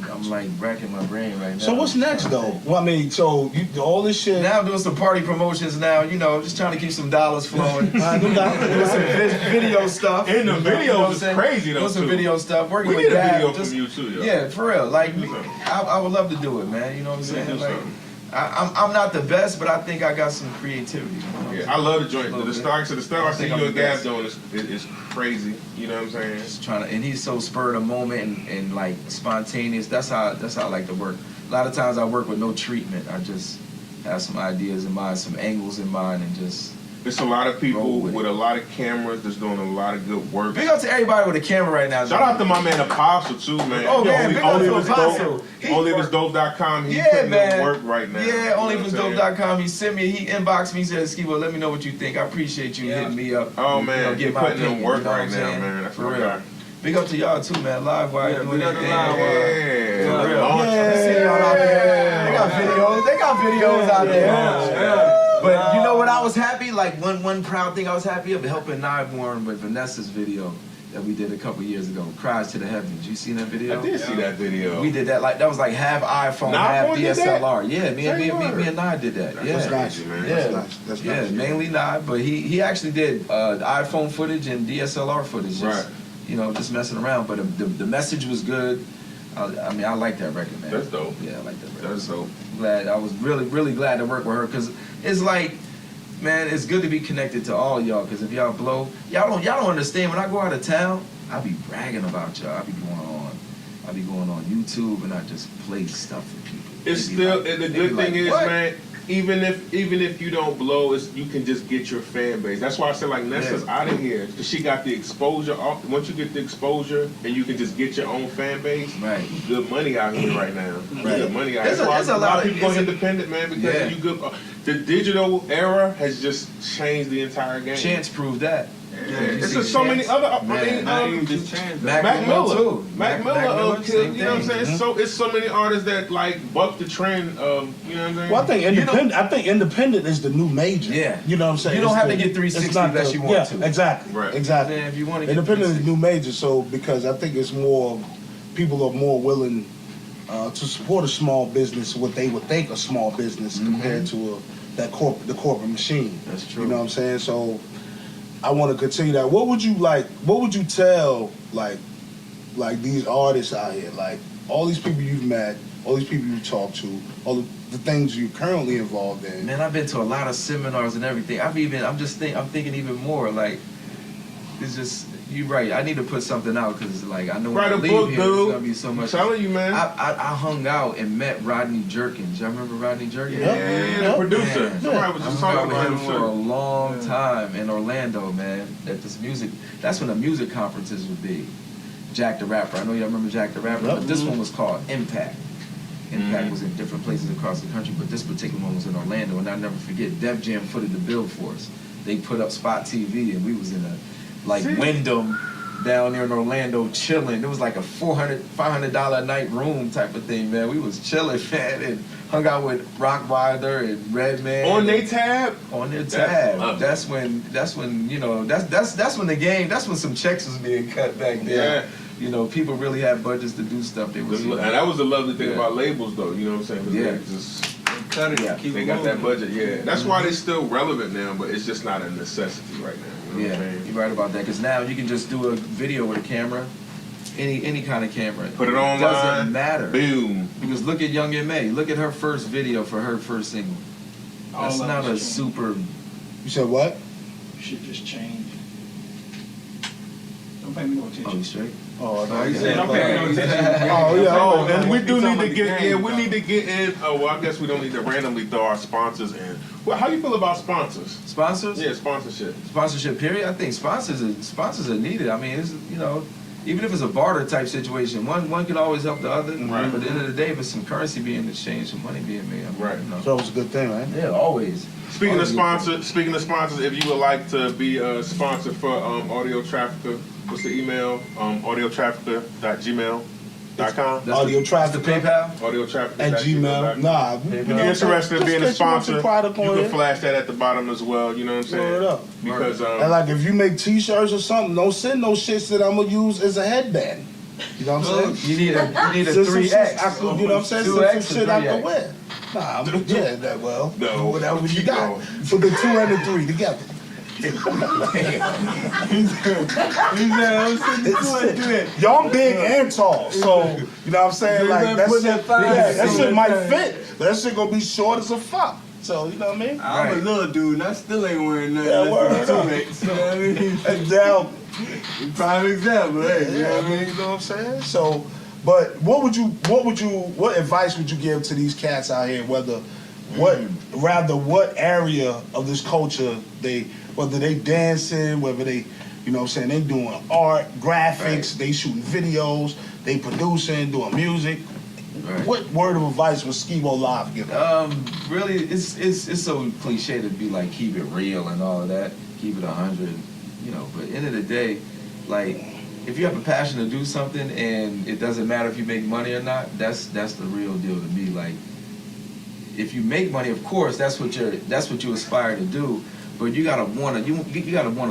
S3: I'm like racking my brain right now.
S5: So what's next though? Well, I mean, so you all this shit.
S3: Now I'm doing some party promotions now, you know, just trying to keep some dollars flowing. Doing some
S5: Alright,
S3: video stuff.
S4: And the
S3: You know what
S4: videos
S3: I'm
S4: is
S3: saying?
S4: crazy though,
S3: Doing some
S4: too.
S3: video stuff, working
S4: We
S3: with
S4: need a
S3: Dad.
S4: video
S3: just-
S4: from you too, yo.
S3: Yeah, for real. Like,
S4: Do something.
S3: I would love to do it, man. You know what I'm saying?
S4: do
S3: Like,
S4: something.
S3: I'm not the best, but I think I got some creativity. You know?
S4: Yeah, I love the joint. The stuff I see
S3: think I'm
S4: you and
S3: the
S4: Gab
S3: best.
S4: doing is crazy. You know what I'm saying?
S3: Just trying to, and he's so spur of the moment and like spontaneous. That's how I like to work. A lot of times I work with no treatment. I just have some ideas in mind, some angles in mind, and just
S4: It's a lot of people with a lot of cameras that's doing a lot of good work.
S3: Big up to everybody with a camera right now.
S4: Shout out to my man Apostle too, man.
S3: Oh man, big up to Apostle.
S4: OnlyIfIt'sDope.com. He's putting in work right now.
S3: Yeah, OnlyIfIt'sDope.com. He sent me, he inboxed me, he said, Skibo, let me know what you think. I appreciate you hitting me up.
S4: Oh man,
S3: get
S4: he's
S3: my
S4: putting in work right now, man. That's
S3: for
S4: my
S3: real.
S4: guy.
S3: Big up to y'all too, man. Live wire doing anything.
S4: Yeah.
S3: For real. I see y'all out there. They got videos. They got videos out there.
S7: Yeah.
S3: But you know what? I was happy. Like one proud thing I was happy of helping Nyborn with Vanessa's video that we did a couple years ago. Cries to the Heavens. You seen that video?
S4: I did see that video.
S3: We did that. Like that was like half iPhone, half DSLR. Yeah, me and Nye did that.
S5: That's nice, man.
S3: Yeah,
S5: That's
S3: yeah,
S5: nice.
S3: mainly Nye, but he actually did the iPhone footage and DSLR footage. Just,
S4: Right.
S3: You know, just messing around. But the message was good. I mean, I like that record, man.
S4: That's dope.
S3: Yeah, I like that record.
S4: That's dope.
S3: Glad. I was really glad to work with her because it's like, man, it's good to be connected to all y'all. Because if y'all blow, y'all don't understand. When I go out of town, I be bragging about y'all. I be going on YouTube and I just play stuff for people.
S4: It's
S3: They be
S4: still,
S3: like-
S4: and the
S3: they
S4: good
S3: be like,
S4: thing is,
S3: "What?"
S4: man, even if you don't blow, you can just get your fan base. That's why I said like Nessa's out of here because she got the exposure. Once you get the exposure and you can just get your own fan base,
S3: Right.
S4: Good money out here right now.
S3: Right.
S4: Good money out
S3: There's
S4: here.
S3: a-
S4: That's why
S3: there's
S4: a lot of people go
S3: it's a-
S4: independent, man, because you good. The digital era has just changed the entire game.
S3: Chance proved that.
S4: Yeah.
S3: Did you
S4: It's
S3: see
S4: just so many
S3: Chance?
S4: other.
S3: Man,
S7: Not even just chance.
S4: Mac Miller
S3: too.
S4: Mac Miller,
S3: Miller, same
S4: you know what I'm
S3: thing.
S4: saying? It's so many artists that like buck the trend of, you know what I'm saying?
S5: Well, I think independent is the new major.
S3: Yeah.
S5: You know what I'm saying?
S3: You don't
S5: It's
S3: have to
S5: the-
S3: get 360
S5: it's not
S3: unless
S5: the-
S3: you want
S5: yeah,
S3: to.
S5: Exactly.
S4: Right.
S5: Exactly.
S3: Yeah, if you want to get
S5: Independent is
S3: 360.
S5: the new major, so because I think it's more, people are more willing to support a small business, what they would think a small business compared to the corporate machine.
S3: That's true.
S5: You know what I'm saying? So I want to continue that. What would you tell like these artists out here, like all these people you've met, all these people you've talked to, all the things you're currently involved in?
S3: Man, I've been to a lot of seminars and everything. I'm thinking even more. Like, it's just, you're right. I need to put something out because, like, I know when
S4: Write
S3: I
S4: a
S3: leave
S4: book,
S3: here,
S4: dude.
S3: there's gonna be so much.
S4: I'm telling you, man.
S3: I hung out and met Rodney Jerkins. Y'all remember Rodney Jerkins?
S4: Yeah, the producer.
S3: Man.
S4: Somebody was
S3: I
S4: just
S3: hung
S4: talking
S3: out with
S4: about
S3: him
S4: him
S3: for a
S4: too.
S3: long time in Orlando, man. That's when the music conferences would be. Jack the Rapper. I know y'all remember Jack the Rapper, but this one was called Impact. Impact was in different places across the country, but this particular one was in Orlando, and I'll never forget, Def Jam footed the bill for us. They put up Spot TV, and we was in a, like, Wyndham down there in Orlando chilling. It was like a $500 a night room type of thing, man. We was chilling, man, and hung out with Rockwilder and Redman.
S4: On their tab?
S3: On their tab. That's when you know, that's when the game, that's when some checks was being cut back there.
S4: Yeah.
S3: You know, people really had budgets to do stuff. They was,
S4: And that was the lovely thing
S3: Yeah.
S4: about labels, though. You know what I'm saying? 'Cause
S3: Yeah.
S4: they just
S7: Cut it.
S3: Yeah.
S7: Keep
S4: they
S7: it
S4: got that
S7: moving.
S4: budget. Yeah, that's why they're still relevant now, but it's just not a necessity right now. You know
S3: Yeah,
S4: what I mean?
S3: you're right about that. Because now you can just do a video with a camera, any kind of camera.
S4: Put it online.
S3: Doesn't matter.
S4: Boom.
S3: Because look at Young M.A. Look at her first video for her first single. That's
S6: All of
S3: not
S6: it
S3: a
S6: should
S3: super.
S5: You said what?
S6: Should just change. Don't pay me no
S3: Oh,
S6: attention.
S3: you straight?
S5: Oh, no,
S3: you
S5: yeah.
S3: said
S6: Don't pay me no attention.
S5: Oh, yeah.
S4: Oh, and we do
S7: Talking
S4: need
S7: about
S4: to
S7: the
S4: get
S7: game,
S4: we need to get in. Oh, well, I guess we don't need to randomly throw our sponsors in. Well, how you feel about sponsors?
S3: Sponsors?
S4: Yeah, sponsorship.
S3: Sponsorship period. I think sponsors are needed. I mean, it's, you know, even if it's a barter type situation, one can always help the other.
S4: Right.
S3: But at the end of the day, if it's some currency being exchanged, some money being made, I mean,
S4: Right.
S3: You know.
S5: So it's a good thing, right?
S3: Yeah, always.
S4: Speaking of
S3: Always.
S4: sponsors, if you would like to be a sponsor for Audio Trafficker, what's the email? Audiotrafficker.gmail.com.
S3: That's
S5: Audio
S3: the
S5: Trafficker
S3: PayPal.
S4: Audiotrafficker
S5: at Gmail. Nah,
S4: If you're interested in being a sponsor, you
S5: product on
S4: can
S5: it.
S4: flash that at the bottom as well. You know what I'm saying?
S5: Word up.
S4: Because
S5: And like if you make T-shirts or something, don't send no shits that I'm gonna use as a headband. You know what I'm saying?
S3: You need a
S5: Send some
S3: 3X.
S5: shit I could- you know what I'm saying? Send
S3: 2X
S5: some
S3: or
S5: shit I
S3: 3X.
S5: can wear. Nah, I'm yeah, that well.
S4: No.
S5: Whatever you
S4: Keep
S5: got.
S4: going.
S5: So the 2 and the 3 together. Y'all big and tall, so you know what I'm saying? Like that shit, that shit might fit, but that shit gonna be short as a fuck. So you know what I mean?
S7: I'm a little dude, and I still ain't wearing nothing.
S5: Yeah,
S7: less than
S5: word up.
S7: 2X, you know what I mean?
S5: And now,
S7: Prime example, hey, you know what I mean?
S5: you know what I'm saying? So, but what advice would you give to these cats out here, whether what area of this culture whether they dancing, whether they, you know what I'm saying, they doing art, graphics, they shooting videos, they producing, doing music.
S3: Right.
S5: What word of advice would Skibo Live give?
S3: Really, it's so cliche to be like keep it real and all of that, keep it 100, you know. But at the end of the day, like if you have a passion to do something and it doesn't matter if you make money or not, that's the real deal to me. Like if you make money, of course, that's what you aspire to do. But you gotta wanna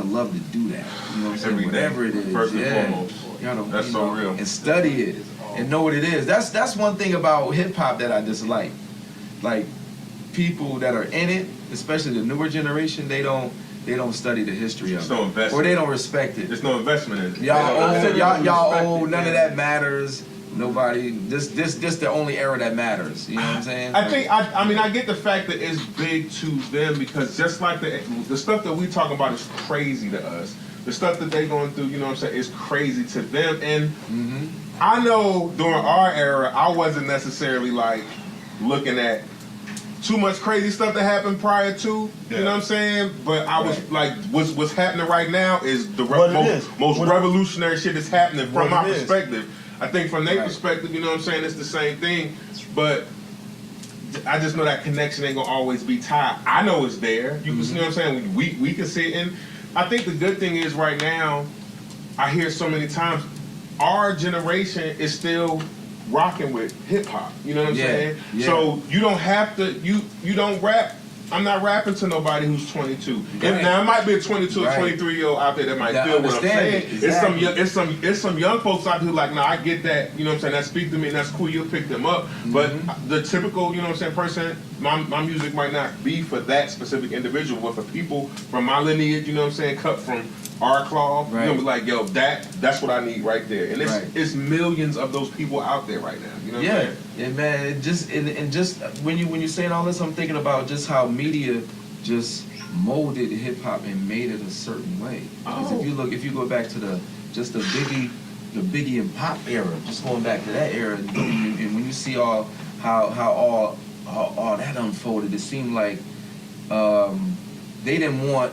S3: love to do that. You know what I'm saying? Whatever it is,
S4: first and foremost.
S3: You gotta,
S4: that's so real.
S3: And study it and know what it is. That's one thing about hip hop that I dislike. Like people that are in it, especially the newer generation, they don't study the history of it,
S4: no investment.
S3: or they don't respect it.
S4: There's no investment in it.
S3: Y'all old. None of that matters. Nobody. This the only era that matters. You know what I'm saying?
S4: I mean I get the fact that it's big to them because just like the stuff that we talk about is crazy to us. The stuff that they going through, you know what I'm saying, is crazy to them. And I know during our era, I wasn't necessarily like looking at too much crazy stuff that happened prior to, you know what I'm saying? But I was like, what's happening right now is the most revolutionary shit that's happening from my perspective. I think from their perspective, you know what I'm saying, it's the same thing. But I just know that connection ain't gonna always be tied. I know it's there. You know what I'm saying? We can see it. And I think the good thing is right now, I hear so many times, our generation is still rocking with hip hop. You know what I'm saying?
S3: Yeah.
S4: So you don't have to. You don't rap. I'm not rapping to nobody who's 22.
S3: Right.
S4: Now it might be a 22 or 23-year-old out there that might feel what I'm saying.
S3: Exactly.
S4: It's some young folks out there who like, nah, I get that. You know what I'm saying? That speak to me and that's cool. You'll pick them up. But the typical, you know what I'm saying, person, my music might not be for that specific individual, but for people from my lineage, you know what I'm saying, cut from our cloth, you're gonna be like, yo, that's what I need right there. And it's millions of those people out there right now. You know what I'm saying?
S3: And man, it just when you're saying all this, I'm thinking about just how media just molded hip hop and made it a certain way. Because if you go back to the Biggie and Pop era, just going back to that era, and when you see all how all that unfolded, it seemed like they didn't want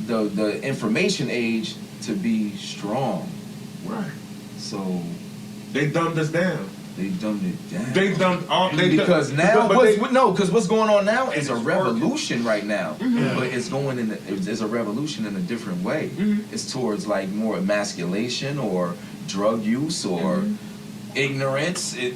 S3: the information age to be strong.
S4: Right.
S3: So
S4: they dumbed us down.
S3: They dumbed it down.
S4: They dumbed all.
S3: Because what's going on now is a revolution right now. But it's going in. It's a revolution in a different way. It's towards like more emasculation or drug use or ignorance. It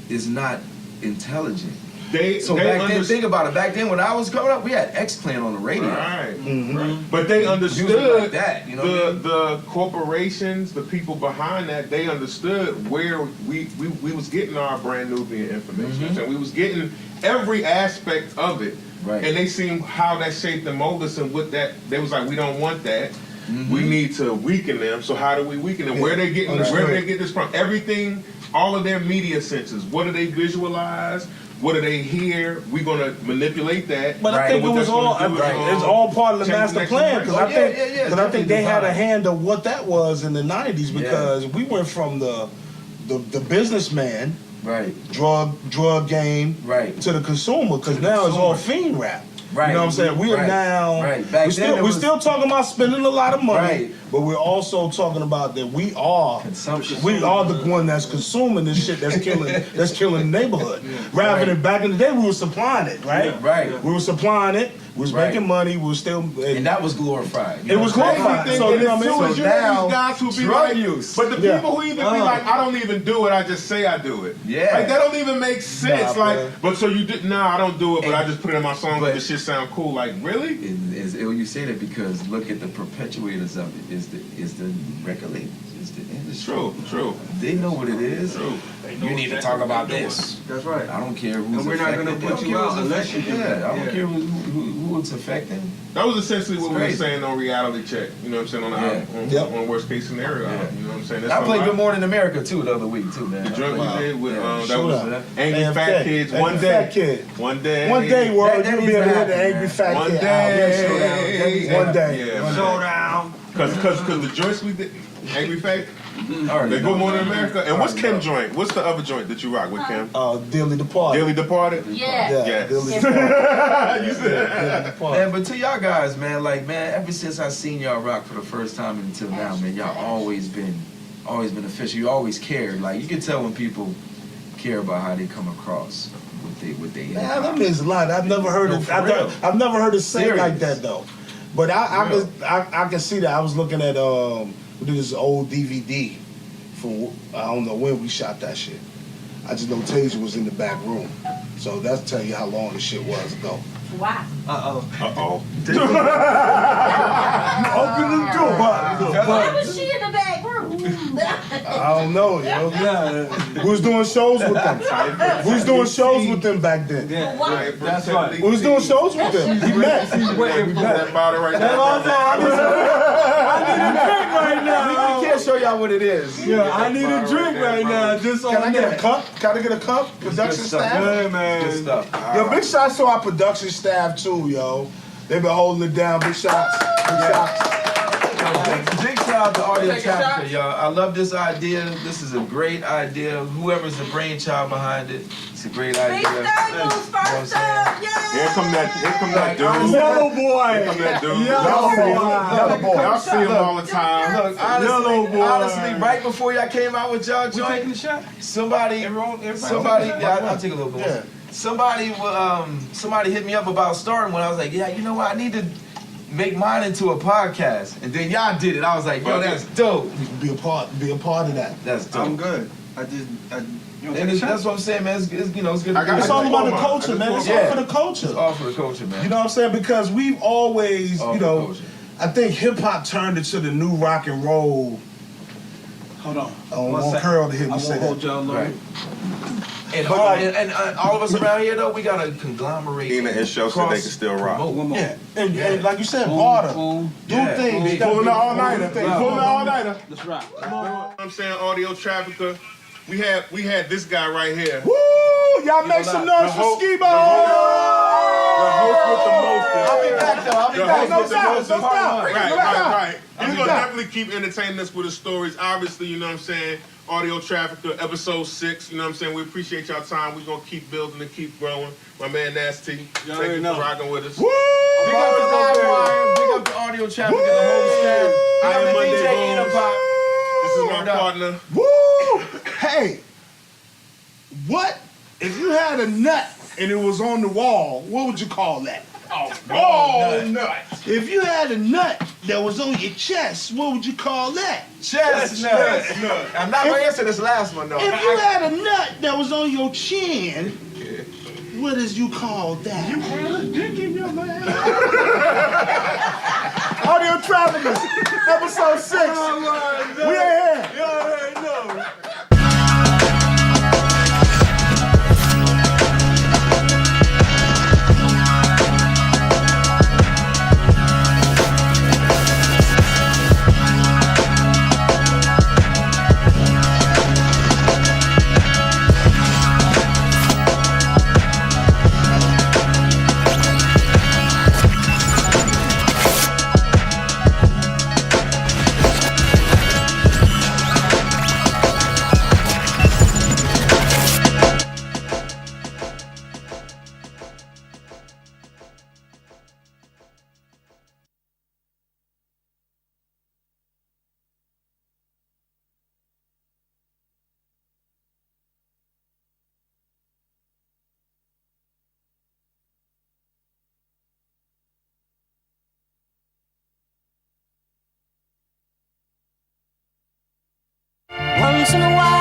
S3: is not intelligent. Back then, think about it. Back then, when I was growing up, we had X-Clan on the radio.
S4: Right. But they understood
S3: like that, you know
S4: the corporations, the people behind that. They understood where we was getting our brand Nubian information. So we was getting every aspect of it.
S3: Right.
S4: And they seen how that shaped and molded us, and with that, they was like, we don't want that. We need to weaken them. So how do we weaken them? Where they getting? Where do they get this from? Everything, all of their media senses. What do they visualize? What do they hear? We're gonna manipulate that.
S5: But I think it was all. It's all part of the master plan because I think they had a hand of what that was in the '90s because we went from the businessman, drug game, to the consumer because now it's all fiend rap. You know what I'm saying? We are now. We're still talking about spending a lot of money, but we're also talking about that we are consumption. We are the one that's consuming this shit that's killing the neighborhood. Rather than back in the day, we were supplying it, right? We were supplying it. We was making money. We was still,
S3: and that was glorified.
S4: It was glorified. So you know what I mean? So now, these guys who be
S3: drug
S4: like,
S3: use.
S4: But the people who even be like, I don't even do it. I just say I do it.
S3: Yeah,
S4: like that don't even make sense. But so you did? Nah, I don't do it. But I just put it in my song because the shit sound cool. Like really?
S3: You say that because look at the perpetuators of it. Is the record labels. Is the industry.
S4: True.
S3: They know what it is. True. You need to talk about this.
S7: That's right.
S3: I don't care who's
S7: and we're not going to put you out unless you do that.
S3: I don't care who it's affecting.
S4: That was essentially what we were saying on Reality Check. You know what I'm saying? On worst case scenario. You know what I'm saying? That's
S3: I played Good Morning America too the other week too, man.
S4: The joint we did with that was Angry Fat Kids. One day,
S5: world, you'll be able to hear the Angry Fat Kid. One day.
S7: Showdown.
S4: Because the joints we did, Angry Fat, They go more to America. And what's Kim joint? What's the other joint that you rock with, Kim?
S5: Dearly Departed.
S4: Dearly Departed?
S2: Yeah.
S4: Yes.
S5: Dearly Departed.
S4: You said
S3: Man, but to y'all guys, man, like, man, ever since I seen y'all rock for the first time until now, man, y'all always been official. You always cared. Like, you can tell when people care about how they come across with they
S5: Man, that means a lot. I've never heard it. I've never heard it say like that though. But I can see that. I was looking at we did this old DVD from I don't know when we shot that shit. I just know Tasia was in the back room, so that's tell you how long the shit was ago.
S2: Wow.
S4: Uh-oh.
S5: You open the door.
S2: Why was she in the back room?
S5: I don't know, yo. We was doing shows with them. We was doing shows with them back then.
S7: Yeah.
S2: What?
S7: That's right.
S5: We was doing shows with them. We met.
S7: She's waiting for
S4: That bottle right
S7: That's what I'm
S4: now.
S7: saying. I need a drink right now.
S3: We can't show y'all what it is.
S7: Yeah, I need a drink right now. Just on
S5: Can I get a
S7: that.
S5: cup? Can I get a cup? Production
S3: stuff.
S5: staff?
S7: Yeah, man.
S3: Good stuff.
S5: Yo, big shots to our production staff too, yo. They been holding it down. Big shots. Big shots.
S3: Big shout out to Audiotraffickers, y'all. I love this idea. This is a great idea. Whoever's the brainchild behind it, it's a great idea.
S2: Big Staples first up. Yeah.
S4: Here come that dude.
S7: Yellow boy.
S4: Here come that dude.
S7: Yellow boy.
S4: Y'all see him all the time.
S3: Look, honestly, right before y'all came out with y'all
S6: We taking
S3: joint,
S6: the shot?
S3: somebody, yeah, I'll take a little bit.
S5: Yeah.
S3: Somebody hit me up about starting one. I was like, yeah, you know what? I need to make mine into a podcast. And then y'all did it. I was like, yo, that's dope.
S5: Be a part of that.
S3: That's dope.
S7: I'm good.
S3: And that's what I'm saying, man. It's good.
S5: It's all about the culture, man. It's all for the culture.
S3: It's all for the culture, man.
S5: You know what I'm saying? Because we've always,
S3: All
S5: you
S3: for the
S5: know,
S3: culture.
S5: I think hip hop turned into the new rock and roll.
S6: Hold on.
S5: I don't want Curl to hear me
S6: I
S5: say
S6: won't hold
S5: that.
S6: y'all long.
S3: Right. And
S5: But
S3: all,
S5: like-
S3: and all of us around here, though, we got to conglomerate.
S4: Ina and Show so they can still rock.
S3: promote.
S6: One more.
S5: Yeah, and like you said,
S6: Boom,
S5: barter.
S6: boom.
S5: Do
S3: Yeah.
S5: things.
S4: Pulling the all-nighter. Pulling the all-nighter.
S6: Let's rock.
S4: You know what I'm saying? Audiotrafficker. We had this guy right here.
S5: Woo! Y'all make some noise for Skibo!
S4: The host with the mostest.
S3: I'll be back, though. I'll be
S4: The
S3: back.
S4: host
S5: No
S4: with the
S5: stop,
S4: mostest.
S5: no stop.
S4: Right. He's
S5: be
S4: gonna
S5: back.
S4: definitely keep entertaining us with his stories. Obviously, you know what I'm saying? Audiotrafficker, episode 6. You know what I'm saying? We appreciate y'all time. We're gonna keep building and keep growing. My man Nasty,
S7: Y'all
S4: thank
S7: already
S4: you
S7: know.
S4: for rocking with us.
S5: Woo!
S3: Big up the Livewire. Big up the Audiotrafficker, the whole staff. Big
S4: I am
S3: up the
S4: Mundae
S3: DJ Ina
S4: Boones.
S3: Pop.
S4: This is my
S3: Word up.
S4: partner.
S5: Woo! Hey, what if you had a nut and it was on the wall? What would you call that?
S4: Oh, nuts.
S5: If you had a nut that was on your chest, what would you call that?
S3: Chestnut. I'm not going to answer this last one, though.
S5: If you had a nut that was on your chin, what did you call that? You had a dick in your mouth. Audiotraffickers, episode 6. We ain't here.
S7: You already know.
S8: Once in a while